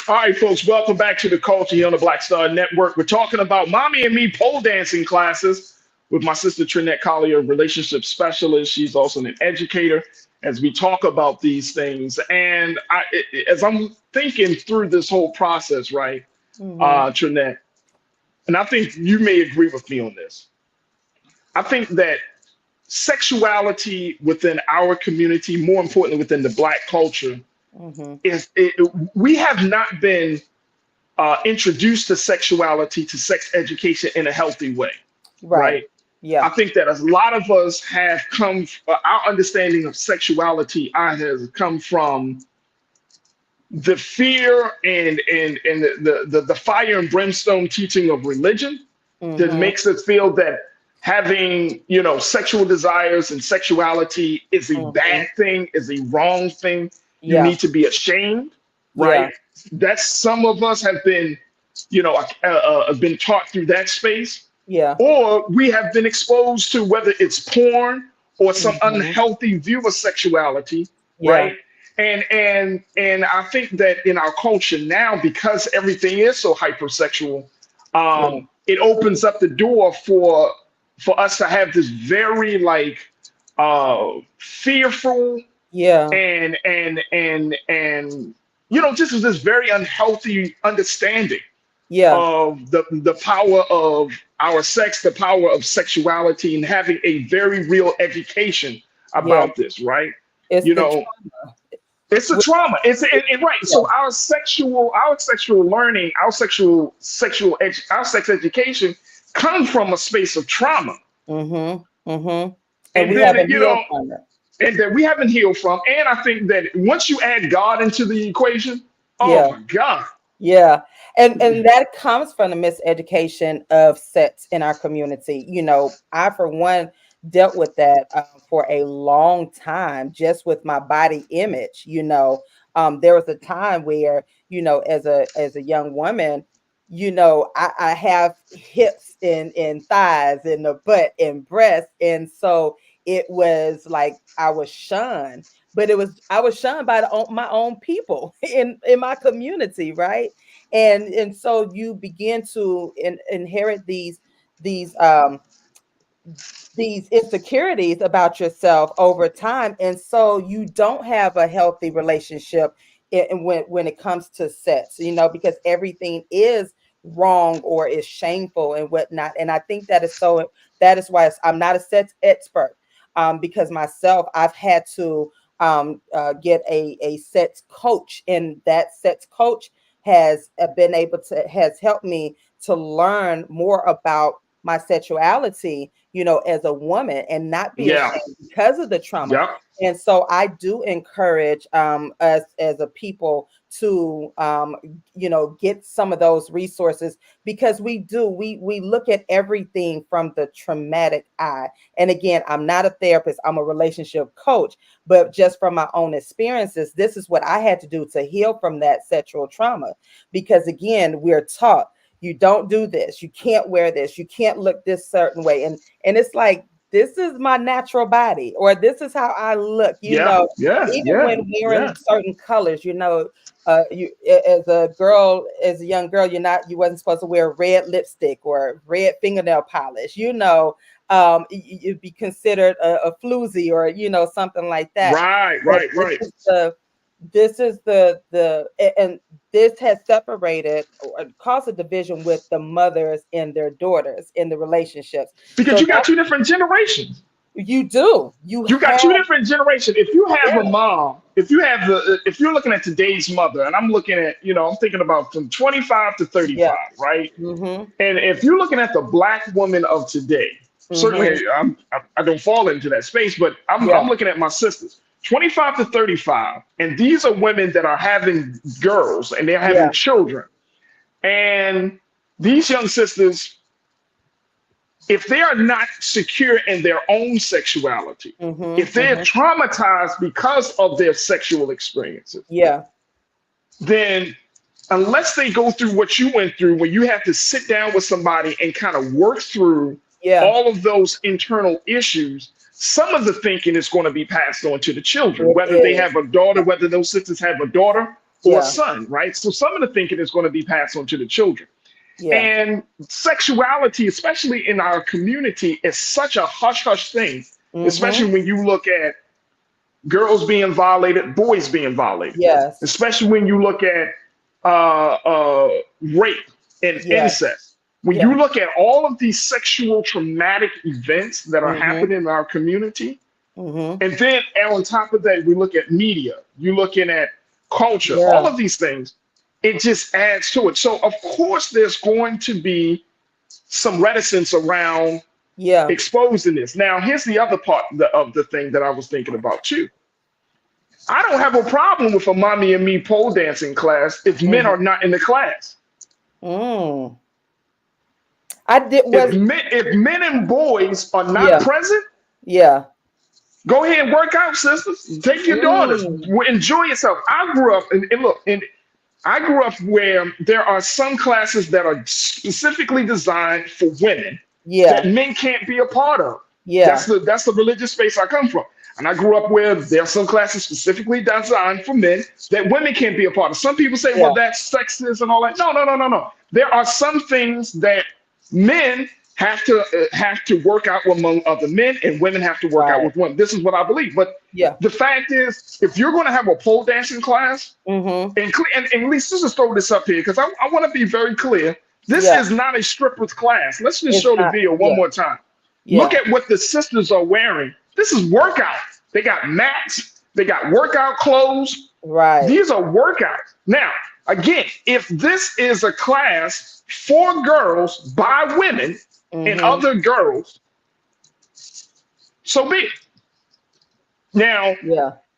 S1: All right, folks, welcome back to the Culture here on the Black Star Network. We're talking about Mommy and Me pole dancing classes with my sister, Trinette Collier, relationship specialist. She's also an educator as we talk about these things. And as I'm thinking through this whole process, right, Trinette, and I think you may agree with me on this. I think that sexuality within our community, more importantly within the Black culture, we have not been introduced to sexuality, to sex education in a healthy way, right?
S21: Yeah,
S1: I think that a lot of us have come. Our understanding of sexuality has come from the fear and the fire and brimstone teaching of religion that makes us feel that having sexual desires and sexuality is a bad thing, is a wrong thing. You need to be ashamed, right? That's some of us have been, been taught through that space.
S21: Yeah.
S1: Or we have been exposed to whether it's porn or some unhealthy view of sexuality, right? And I think that in our culture now, because everything is so hypersexual, it opens up the door for us to have this very fearful. And just this very unhealthy understanding of the power of our sex, the power of sexuality, and having a very real education about this, right? It's a trauma. It's right. So our sexual learning, our sex education comes from a space of trauma.
S21: And
S1: we
S21: then,
S1: haven't healed from it. And that we haven't healed from. And I think that once you add God into the equation, my God.
S21: Yeah. And that comes from the miseducation of sex in our community. I, for one, dealt with that for a long time, just with my body image. There was a time where, as a young woman, I have hips and thighs and the butt and breasts. And so it was like I was shunned, but I was shunned by my own people in my community, right? And so you begin to inherit these insecurities about yourself over time, and so you don't have a healthy relationship when it comes to sex, because everything is wrong or is shameful and whatnot. And I think that is why I'm not a sex expert. Because myself, I've had to get a sex coach, and that sex coach has helped me to learn more about my sexuality, as a woman, and not be ashamed because of the trauma.
S1: Yeah.
S21: And so I do encourage us as a people to get some of those resources, because we look at everything from the traumatic eye. And again, I'm not a therapist, I'm a relationship coach, but just from my own experiences, this is what I had to do to heal from that sexual trauma. Because again, we're taught, you don't do this, you can't wear this, you can't look this certain way, and it's like, this is my natural body, or this is how I look, even when wearing certain colors, you as a young girl, you wasn't supposed to wear red lipstick or red fingernail polish, you'd be considered a floozy, or something like that.
S1: Right.
S21: This is and this has separated or caused a division with the mothers and their daughters in the relationships.
S1: Because you got two different generations.
S21: You do. You
S1: got two different generations. If you have a mom, if you're looking at today's mother, and I'm looking at, I'm thinking about from 25 to 35, right?
S21: Mm-hmm.
S1: And if you're looking at the Black woman of today, certainly I don't fall into that space, but I'm looking at my sisters. 25 to 35, and these are women that are having girls and they're having children. And these young sisters, if they are not secure in their own sexuality, if they're traumatized because of their sexual experiences, then unless they go through what you went through, where you have to sit down with somebody and kind of work through all of those internal issues, some of the thinking is going to be passed on to the children, whether they have a daughter, whether those sisters have a daughter or a son, right? So some of the thinking is going to be passed on to the children. And sexuality, especially in our community, is such a hush-hush thing, especially when you look at girls being violated, boys being violated. Especially when you look at rape and incest. When you look at all of these sexual traumatic events that are happening in our community, and then on top of that, we look at media, you're looking at culture, all of these things, it just adds to it. So of course there's going to be some reticence around exposing this. Now, here's the other part of the thing that I was thinking about too. I don't have a problem with a mommy and me pole dancing class if men are not in the class. If men and boys are not present, go ahead and work out, sisters. Take your daughters, enjoy yourself. I grew up, I grew up where there are some classes that are specifically designed for women that men can't be a part of. That's the religious space I come from. And I grew up where there are some classes specifically designed for men that women can't be a part of. Some people say, well, that's sexist and all that. No. There are some things that men have to work out among other men, and women have to work out with women. This is what I believe. But the fact is, if you're going to have a pole dancing class, and at least let's just throw this up here, because I want to be very clear. This is not a strippers class. Let's just show the video one more time. Look at what the sisters are wearing. This is workout. They got mats. They got workout clothes. These are workouts. Now, again, if this is a class for girls by women and other girls, so be it. Now,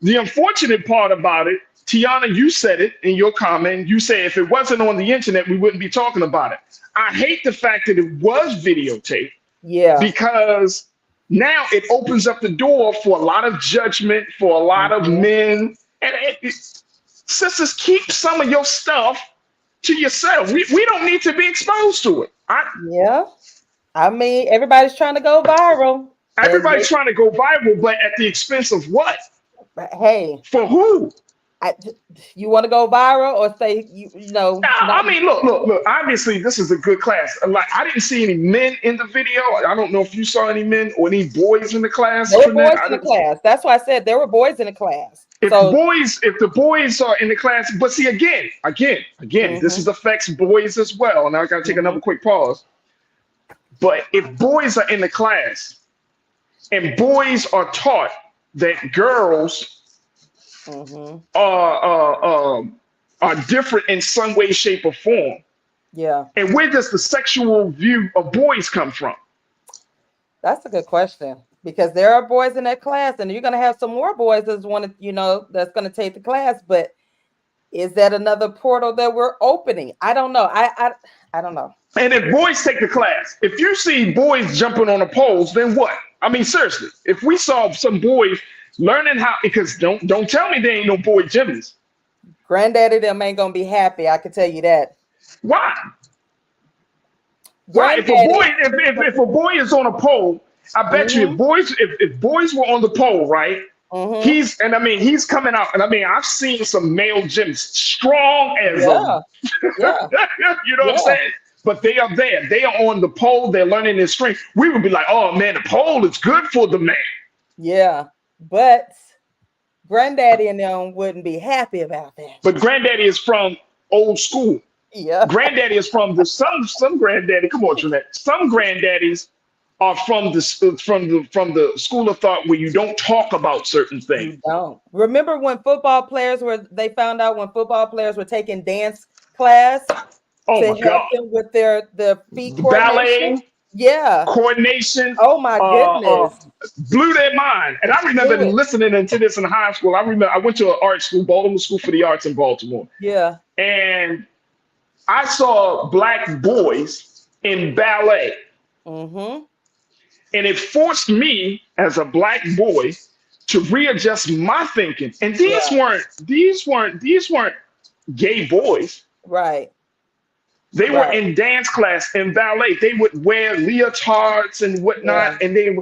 S1: the unfortunate part about it, Tiana, you said it in your comment. You said if it wasn't on the internet, we wouldn't be talking about it. I hate the fact that it was videotaped. Because now it opens up the door for a lot of judgment for a lot of men. And sisters, keep some of your stuff to yourself. We don't need to be exposed to it.
S21: I mean, everybody's trying to go viral.
S1: Everybody's trying to go viral, but at the expense of what?
S21: Hey,
S1: for who?
S21: You want to go viral or say you know?
S1: I mean, look. Obviously, this is a good class. Like, I didn't see any men in the video. I don't know if you saw any men or any boys in the class.
S21: There were boys in the class. That's why I said there were boys in the class.
S1: If the boys are in the class, but see, again, this affects boys as well. And I got to take another quick pause. But if boys are in the class and boys are taught that girls are are different in some way, shape, or form.
S21: Yeah.
S1: And where does the sexual view of boys come from?
S21: That's a good question, because there are boys in that class, and you're going to have some more boys that's want to, that's going to take the class. But is that another portal that we're opening? I don't know. I don't know.
S1: And if boys take the class, if you see boys jumping on the poles, then what? I mean, seriously, if we saw some boys learning how, because don't tell me there ain't no boy gymnasts.
S21: Granddaddy them ain't gonna be happy. I can tell you that.
S1: Why? Right. If a boy is on a pole, I bet you if boys were on the pole, right? He's coming out, and I've seen some male gyms strong as you know what I'm saying? But they are there. They are on the pole. They're learning their strength. We would be like, oh man, the pole is good for the man.
S21: Yeah, but Granddaddy and them wouldn't be happy about that.
S1: But Granddaddy is from old school.
S21: Yeah.
S1: Granddaddy is from some granddaddy. Come on, Jeanette. Some granddaddies are from the school of thought where you don't talk about certain things.
S21: You don't. Remember when they found out when football players were taking dance class to help them with their feet coordination?
S1: Ballet.
S21: Yeah.
S1: Coordination.
S21: Oh my goodness.
S1: Blew their mind. And I remember listening to this in high school. I went to an art school, Baltimore School for the Arts in Baltimore.
S21: Yeah.
S1: And I saw Black boys in ballet.
S21: Mm-hmm.
S1: And it forced me as a Black boy to readjust my thinking. And these weren't gay boys.
S21: Right.
S1: They were in dance class and ballet. They would wear leotards and whatnot, and they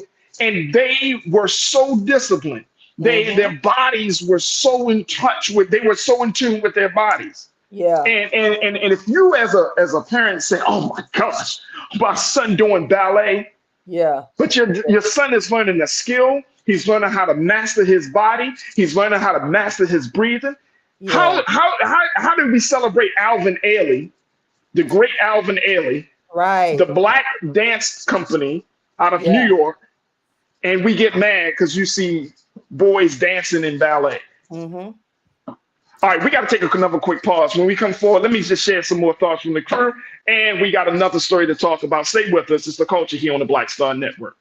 S1: were so disciplined. Their bodies were so in touch with. They were so in tune with their bodies.
S21: Yeah.
S1: And if you as a parent say, "Oh my gosh, my son doing ballet,"
S21: yeah,
S1: but your son is learning a skill. He's learning how to master his body. He's learning how to master his breathing. Yeah. How do we celebrate Alvin Ailey? The great Alvin Ailey,
S21: right?
S1: The Black dance company out of New York, and we get mad because you see boys dancing in ballet.
S21: Mm-hmm.
S1: All right, we got to take another quick pause. When we come forward, let me just share some more thoughts from the crew, and we got another story to talk about. Stay with us. It's The Culture here on the Black Star Network.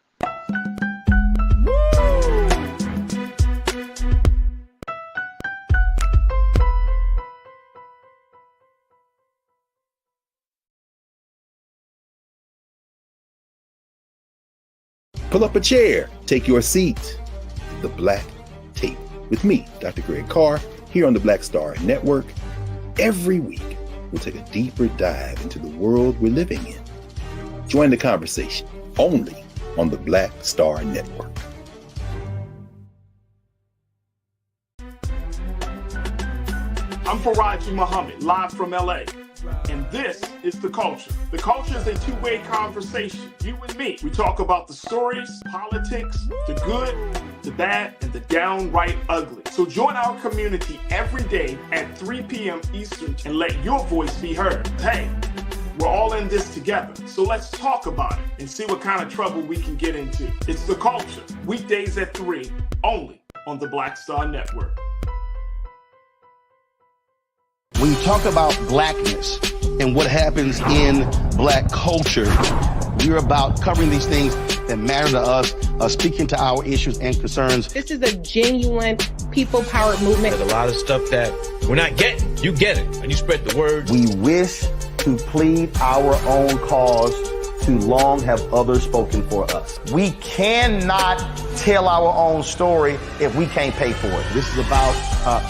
S11: Pull up a chair, take your seat. The Black Tape with me, Dr. Greg Carr, here on the Black Star Network. Every week, we'll take a deeper dive into the world we're living in. Join the conversation only on the Black Star Network.
S1: I'm Farajii Muhammad, live from LA. And this is The Culture. The Culture is a two-way conversation. You and me. We talk about the stories, politics, the good, the bad, and the downright ugly. So join our community every day at 3 p.m. Eastern and let your voice be heard. Hey, we're all in this together. So let's talk about it and see what kind of trouble we can get into. It's The Culture, weekdays at 3, only on the Black Star Network.
S13: When you talk about blackness and what happens in Black culture, we're about covering these things that matter to us, speaking to our issues and concerns.
S10: This is a genuine people-powered movement.
S9: There's a lot of stuff that we're not getting. You get it, and you spread the word.
S3: We wish to plead our own cause. Too long have others spoken for us. We cannot tell our own story if we can't pay for it.
S13: This is about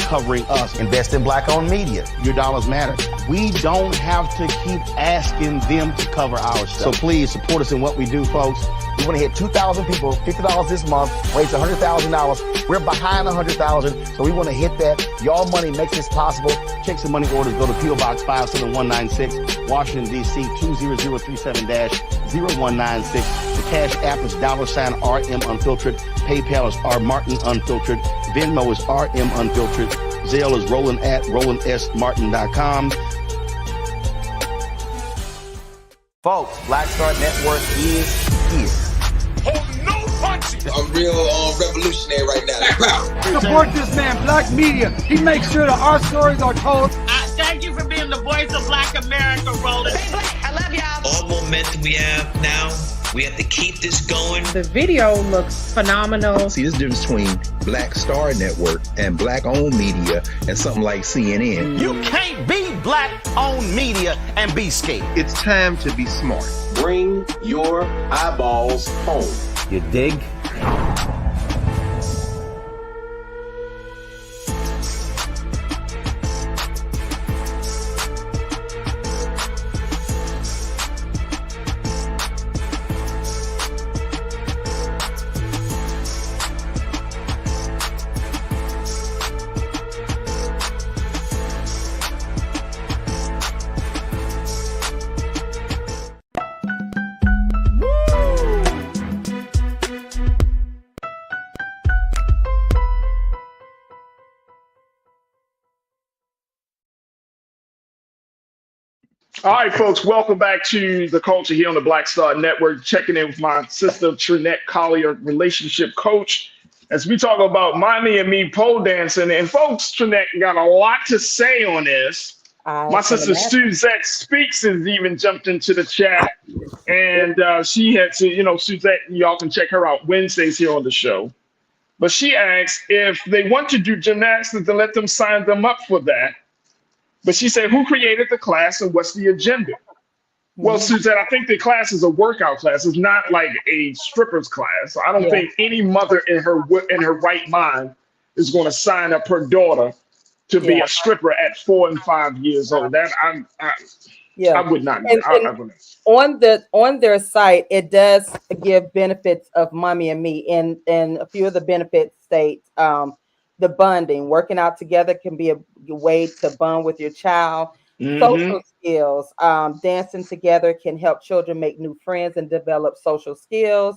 S13: covering us.
S3: Invest in Black-owned media.
S13: Your dollars matter. We don't have to keep asking them to cover our stuff. So please support us in what we do, folks.
S3: We want to hit 2,000 people, $50 this month, raise $100,000. We're behind 100,000, so we want to hit that. Y'all money makes this possible.
S13: Checks and money orders go to P.O. Box 57196, Washington, D.C. 20037-0196. The Cash App is $RM Unfiltered. PayPal is R Martin Unfiltered. Venmo is RM Unfiltered. Zelle is Roland at RolandSMartin.com.
S3: Folks, Black Star Network is here.
S1: Hold no punches.
S4: I'm real revolutionary right now.
S6: Support this man, Black Media. He makes sure that our stories are told.
S7: I Thank you for being the voice of Black America, Roland.
S5: Hey, Black, I love y'all. All momentum we have now, we have to keep this going.
S10: The video looks phenomenal.
S11: See, this difference between Black Star Network and Black-owned media and something like CNN.
S3: You can't be Black-owned media and be scared.
S12: It's time to be smart. Bring your eyeballs home.
S3: You dig?
S1: All right, folks, welcome back to the culture here on the Black Star Network. Checking in with my sister, Trinette Collier, relationship coach, as we talk about Mommy and Me pole dancing. And folks, Trinette got a lot to say on this. My sister Suzette Speaks has even jumped into the chat. And she had to, Suzette, y'all can check her out Wednesdays here on the show. But she asked if they want to do gymnastics, to let them sign them up for that. But she said, who created the class and what's the agenda? Well, Suzette, I think the class is a workout class. It's not like a stripper's class. I don't think any mother in her right mind is going to sign up her daughter to be a stripper at 4 and 5 years old. That I would not.
S21: On their site, it does give benefits of Mommy and Me, and a few of the benefits state the bonding, working out together can be a way to bond with your child. Social skills, dancing together can help children make new friends and develop social skills.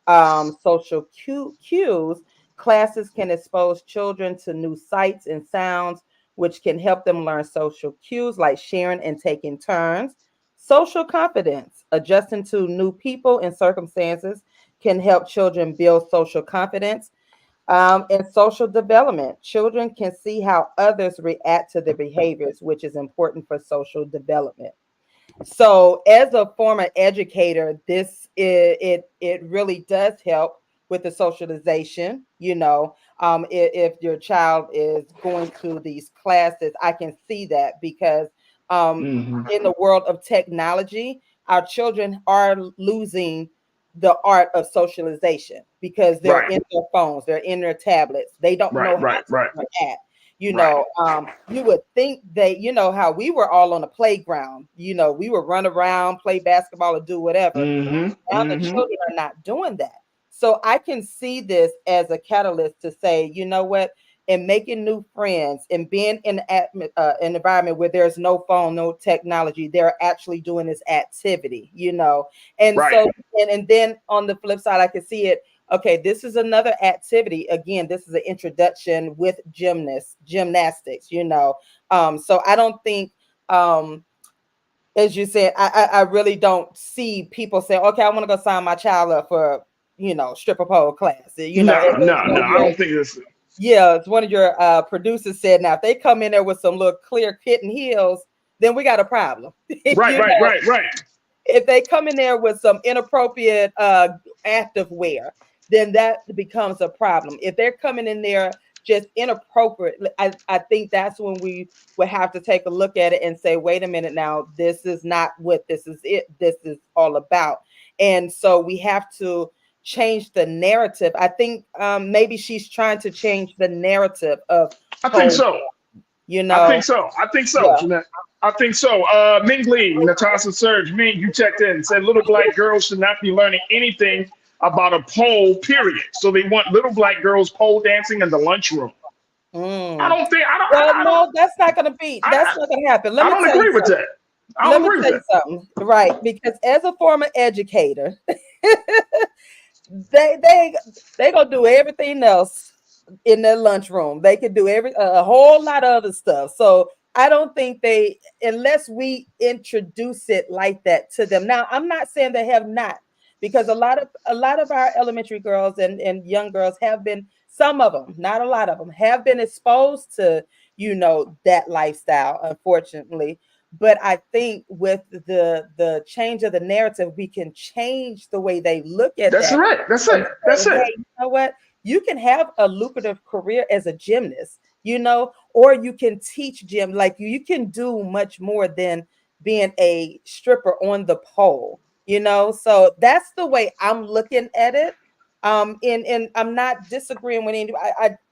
S21: Social cues, classes can expose children to new sights and sounds, which can help them learn social cues like sharing and taking turns. Social confidence, adjusting to new people and circumstances can help children build social confidence. And social development, children can see how others react to their behaviors, which is important for social development. So as a former educator, it really does help with the socialization. If your child is going to these classes, I can see that because in the world of technology, our children are losing the art of socialization because they're in their phones, they're in their tablets. They don't know how to react. You would think they, how we were all on the playground, we would run around, play basketball or do whatever. Now the children are not doing that. So I can see this as a catalyst to say, you know what, in making new friends and being in an environment where there's no phone, no technology, they're actually doing this activity, And so, and then on the flip side, I can see it. Okay, this is another activity. Again, this is an introduction with gymnastics, So I don't think, as you said, I really don't see people say, okay, I want to go sign my child up for, stripper pole class.
S1: No, I don't think this.
S21: Yeah, it's one of your producers said, now if they come in there with some little clear kitten heels, then we got a problem.
S1: Right.
S21: If they come in there with some inappropriate active wear, then that becomes a problem. If they're coming in there just inappropriate, I think that's when we would have to take a look at it and say, wait a minute now, this is not what this is all about. And so we have to change the narrative. I think maybe she's trying to change the narrative of.
S1: I think so. I think so.
S21: Yeah.
S1: I think so. Ming Lee, Natasha Surge, you checked in and said little black girls should not be learning anything about a pole, period. So they want little black girls pole dancing in the lunchroom.
S21: No, that's not going to happen.
S1: I don't agree with that.
S21: Let me tell you something, right? Because as a former educator, they gonna do everything else in their lunchroom. They could do a whole lot of other stuff. So I don't think unless we introduce it like that to them. Now, I'm not saying they have not, because a lot of our elementary girls and young girls have been, some of them, not a lot of them, have been exposed to, that lifestyle, unfortunately. But I think with the change of the narrative, we can change the way they look at
S1: That's
S21: that.
S1: right. That's it. That's it.
S21: Hey, you know what? You can have a lucrative career as a gymnast, or you can teach gym. Like you can do much more than being a stripper on the pole, So that's the way I'm looking at it. And I'm not disagreeing with any.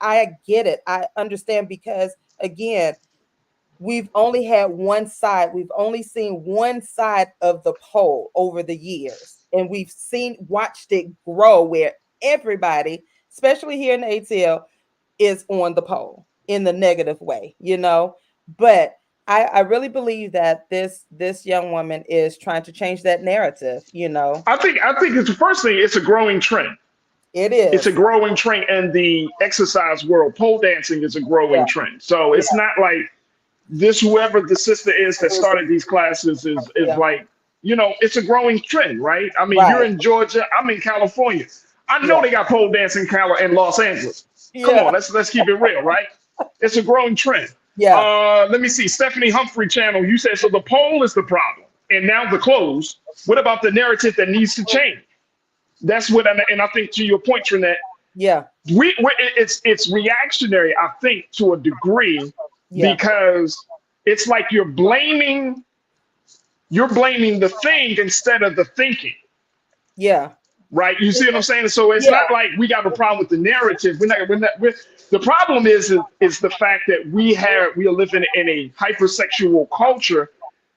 S21: I get it. I understand, because again, we've only had one side. We've only seen one side of the pole over the years, and we've watched it grow where everybody, especially here in the ATL, is on the pole in the negative way, But I really believe that this young woman is trying to change that narrative,
S1: I think it's the first thing. It's a growing trend.
S21: It is.
S1: It's a growing trend in the exercise world. Pole dancing is a growing trend. So it's not like this, whoever the sister is that started these classes is like, it's a growing trend, right? I mean, you're in Georgia, I'm in California. I know they got pole dancing in Los Angeles. Come on, let's keep it real, right? It's a growing trend. Let me see. Stephanie Humphrey channel, you said, so the pole is the problem, and now the clothes. What about the narrative that needs to change? That's what, and I think to your point, Trinette, it's reactionary, I think, to a degree, because it's like you're blaming the thing instead of the thinking. Right. You see what I'm saying? So it's not like we got a problem with the narrative. The problem is the fact that we are living in a hypersexual culture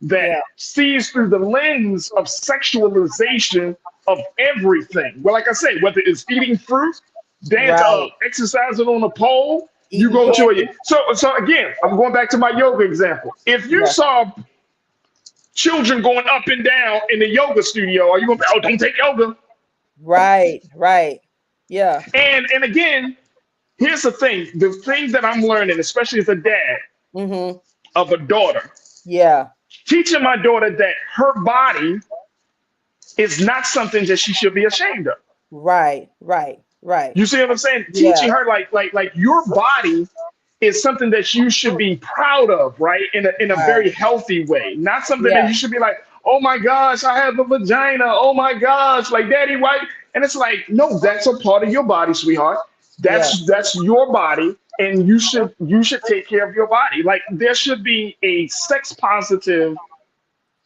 S1: that sees through the lens of sexualization of everything. Well, like I say, whether it's eating fruit, exercising on a pole, you go to it. So again, I'm going back to my yoga example. If you saw children going up and down in the yoga studio, are you going to be, don't take yoga?
S21: Right. Yeah.
S1: And again, here's the thing that I'm learning, especially as a dad of a daughter. Teaching my daughter that her body is not something that she should be ashamed of.
S21: Right.
S1: You see what I'm saying? Teaching her like your body is something that you should be proud of, right? In a very healthy way, not something that you should be like, oh my gosh, I have a vagina. Oh my gosh, like daddy, right? And it's like, no, that's a part of your body, sweetheart. That's your body, and you should take care of your body. Like there should be a sex positive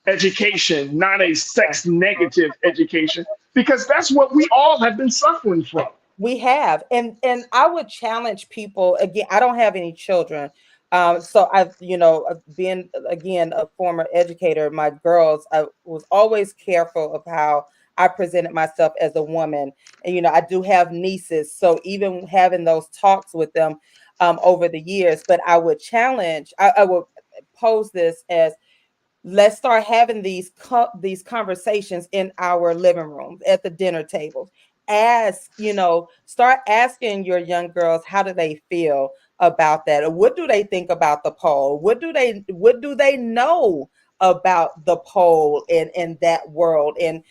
S1: education, not a sex negative education, because that's what we all have been suffering from.
S21: We have, and I would challenge people again. I don't have any children, so I've being again a former educator. My girls, I was always careful of how I presented myself as a woman, and I do have nieces, so even having those talks with them over the years. But I would challenge. I would pose this as, let's start having these conversations in our living rooms, at the dinner tables. Start asking your young girls, how do they feel about that? Or what do they think about the pole? What do they know about the pole and that world and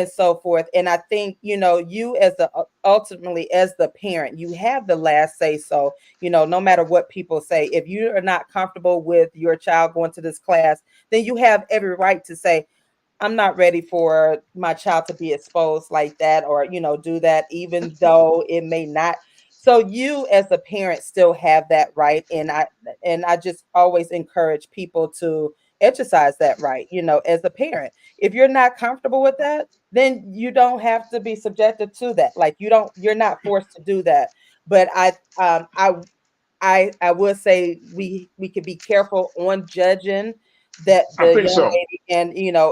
S21: so forth? And I think, you ultimately as the parent, you have the last say. So, no matter what people say, if you are not comfortable with your child going to this class, then you have every right to say, I'm not ready for my child to be exposed like that, or, do that, even though it may not. So you as a parent still have that right. And I just always encourage people to exercise that right, as a parent. If you're not comfortable with that, then you don't have to be subjected to that. Like you're not forced to do that. But I would say we could be careful on judging that the young lady and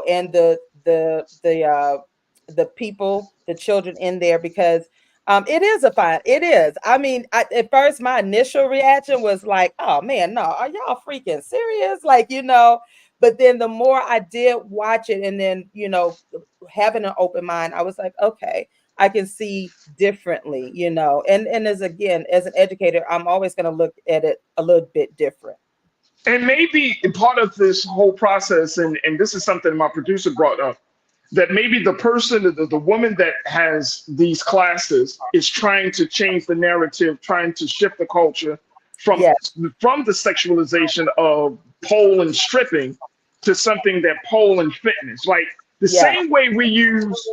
S21: and the people, the children in there, because it is a fine. It is. I mean, at first my initial reaction was like, oh man, no, are y'all freaking serious? Like, but then the more I did watch it, and then, having an open mind, I was like, okay, I can see differently, and as an educator, I'm always going to look at it a little bit different.
S1: And maybe part of this whole process, and this is something my producer brought up, that maybe the person, the woman that has these classes is trying to change the narrative, trying to shift the culture, from the sexualization of pole and stripping to something that pole and fitness. Like the same way we use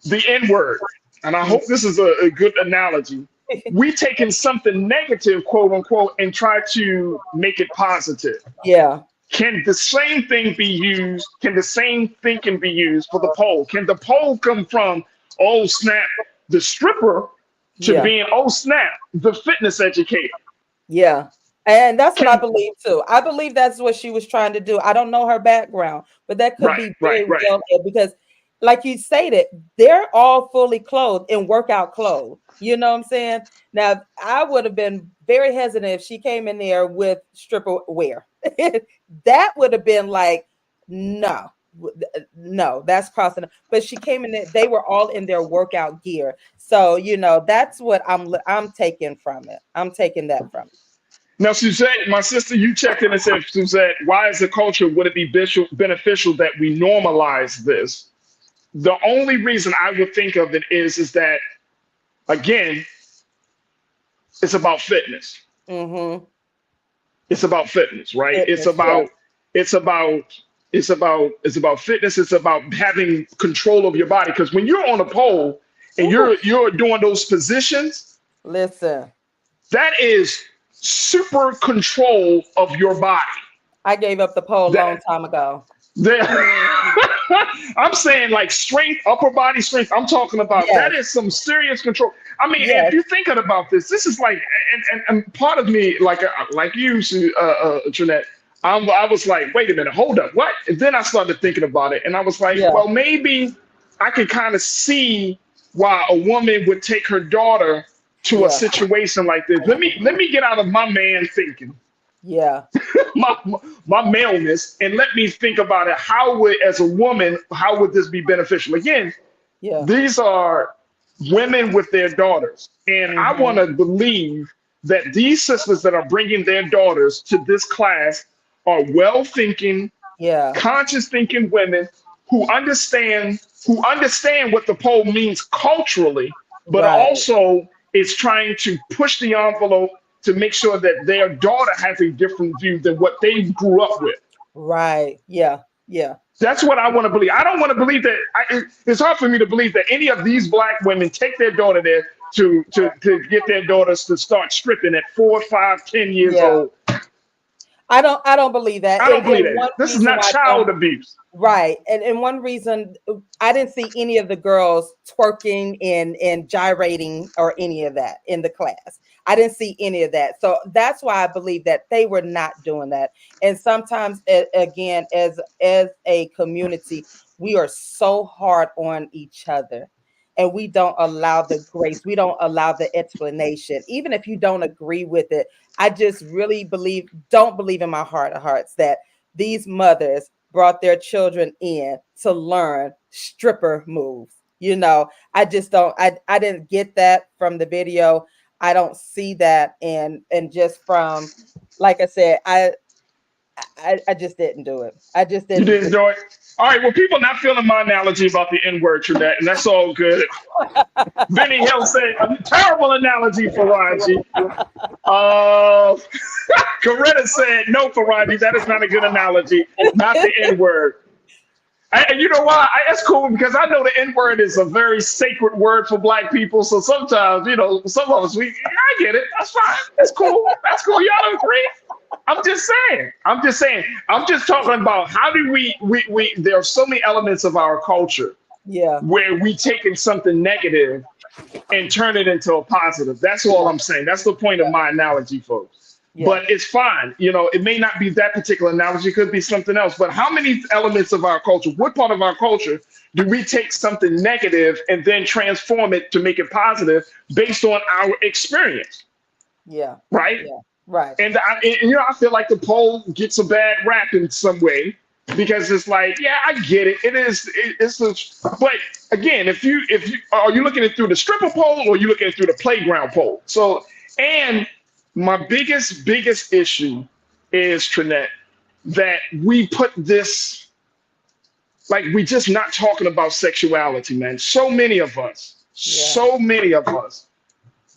S1: the N-word, and I hope this is a good analogy. We taking something negative, quote unquote, and try to make it positive.
S21: Yeah.
S1: Can the same thing be used? Can the same thinking be used for the pole? Can the pole come from, oh snap, the stripper to being, oh snap, the fitness educator?
S21: Yeah. And that's what I believe too. I believe that's what she was trying to do. I don't know her background, but that could be very well because, like you stated, they're all fully clothed in workout clothes. You know what I'm saying? Now, I would have been very hesitant if she came in there with stripper wear. That would have been like, no, that's crossing. But she came in there, they were all in their workout gear. So, you know, that's what I'm taking from it. I'm taking that from it.
S1: Now, Suzette, my sister, you checked in and said, Suzette, why is the culture, would it be beneficial that we normalize this? The only reason I would think of it is that, again, it's about fitness.
S21: Mm-hmm.
S1: It's about fitness, right? It's about fitness. It's about having control of your body. Because when you're on a pole and you're doing those positions,
S21: listen,
S1: that is super control of your body.
S21: I gave up the pole a long time ago.
S1: I'm saying like strength, upper body strength. I'm talking about that is some serious control. I mean, if you're thinking about this is like, and part of me, like you, Trinette, I was like, wait a minute, hold up, what? And then I started thinking about it, and I was like, well, maybe I can kind of see why a woman would take her daughter to a situation like this. Let me get out of my man thinking.
S21: Yeah.
S1: my maleness, and let me think about it. How would, as a woman, how would this be beneficial? Again, these are women with their daughters. And I want to believe that these sisters that are bringing their daughters to this class are well-thinking, conscious thinking women who understand what the pole means culturally, but also is trying to push the envelope to make sure that their daughter has a different view than what they grew up with.
S21: Right. Yeah. Yeah.
S1: That's what I want to believe. I don't want to believe that. It's hard for me to believe that any of these Black women take their daughter there to get their daughters to start stripping at 4, 5, 10 years old.
S21: I don't believe that.
S1: I don't believe that. This is not child abuse.
S21: Right. And one reason I didn't see any of the girls twerking and gyrating or any of that in the class. I didn't see any of that. So that's why I believe that they were not doing that. And sometimes, again, as a community, we are so hard on each other. And we don't allow the grace. We don't allow the explanation. Even if you don't agree with it, I just really don't believe in my heart of hearts that these mothers brought their children in to learn stripper moves. You know, I just don't, I didn't get that from the video. I don't see that. And just from, like I said, I just didn't do it. I just didn't.
S1: You didn't do it? All right, well, people not feeling my analogy about the N-word, Trinette, and that's all good. Benny Hill said, a terrible analogy, Farajii. Coretta said, no, Farajii, that is not a good analogy, not the N-word. And you know why? That's cool, because I know the N-word is a very sacred word for Black people, so sometimes, you know, some of us, I get it. That's fine. That's cool. That's cool. Y'all don't agree? I'm just saying. I'm just talking about how do we there are so many elements of our culture where we taking something negative and turn it into a positive. That's all I'm saying. That's the point of my analogy, folks. But it's fine. You know, it may not be that particular analogy. It could be something else. But how many elements of our culture, what part of our culture do we take something negative and then transform it to make it positive based on our experience?
S21: Yeah.
S1: Right?
S21: Yeah. Right.
S1: And you know, I feel like the pole gets a bad rap in some way because it's like, yeah, I get it. But again, if you are you looking at it through the stripper pole or are you looking at it through the playground pole? So, and my biggest issue is, Trinette, that we put this, like, we just not talking about sexuality, man. So many of us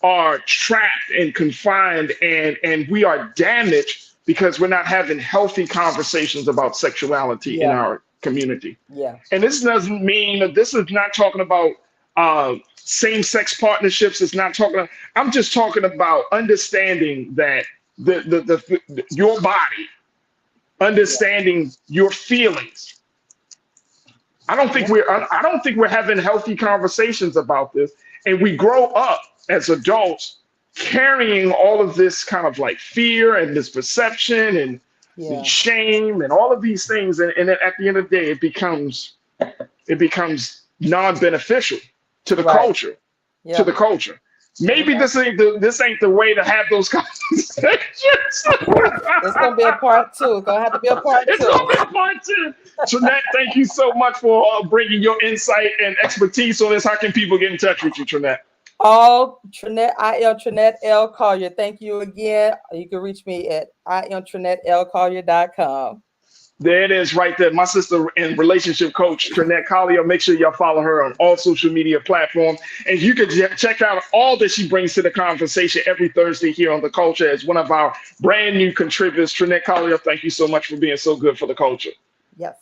S1: are trapped and confined, and we are damaged because we're not having healthy conversations about sexuality in our community.
S21: Yeah.
S1: And this doesn't mean that this is not talking about same-sex partnerships. It's not talking. I'm just talking about understanding that your body, understanding your feelings. I don't think we're having healthy conversations about this, and we grow up as adults carrying all of this kind of like fear and this perception and shame and all of these things, and then at the end of the day, it becomes non-beneficial to the culture, to the culture. Maybe this ain't the way to have those conversations.
S21: It's gonna be a part 2. It's gonna have to be a part 2.
S1: It's gonna be a part 2. Trinette, thank you so much for bringing your insight and expertise on this. How can people get in touch with you, Trinette?
S21: Trinette, Trinette L. Collier. Thank you again. You can reach me at IamTrinetteLCollier.com.
S1: There it is right there. My sister and relationship coach, Trinette Collier. Make sure y'all follow her on all social media platforms. And you can check out all that she brings to the conversation every Thursday here on The Culture as one of our brand new contributors. Trinette Collier, thank you so much for being so good for the culture.
S21: Yes.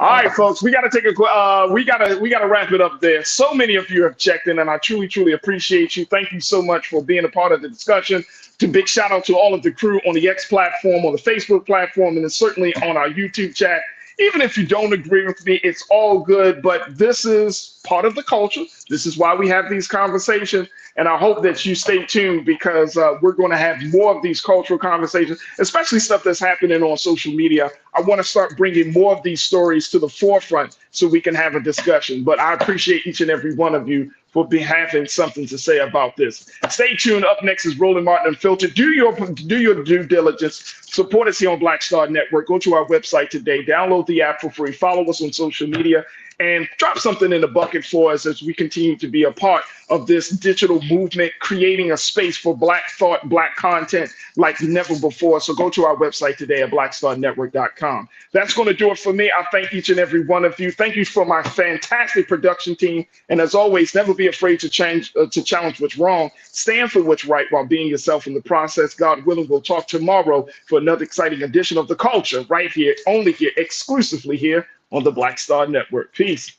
S1: All right, folks, we got to we gotta wrap it up there. So many of you have checked in, and I truly appreciate you. Thank you so much for being a part of the discussion. Big shout out to all of the crew on the X platform, on the Facebook platform, and then certainly on our YouTube chat. Even if you don't agree with me, it's all good, but this is part of the culture. This is why we have these conversations, and I hope that you stay tuned because we're going to have more of these cultural conversations, especially stuff that's happening on social media. I want to start bringing more of these stories to the forefront so we can have a discussion, but I appreciate each and every one of you for having something to say about this. Stay tuned. Up next is Roland Martin Unfiltered. Do your due diligence. Support us here on Black Star Network. Go to our website today. Download the app for free. Follow us on social media. And drop something in the bucket for us as we continue to be a part of this digital movement, creating a space for Black thought, Black content like never before. So go to our website today at blackstarnetwork.com. That's going to do it for me. I thank each and every one of you. Thank you for my fantastic production team. And as always, never be afraid to challenge what's wrong. Stand for what's right while being yourself in the process. God willing, we'll talk tomorrow for another exciting edition of The Culture right here, only here, exclusively here on the Black Star Network. Peace.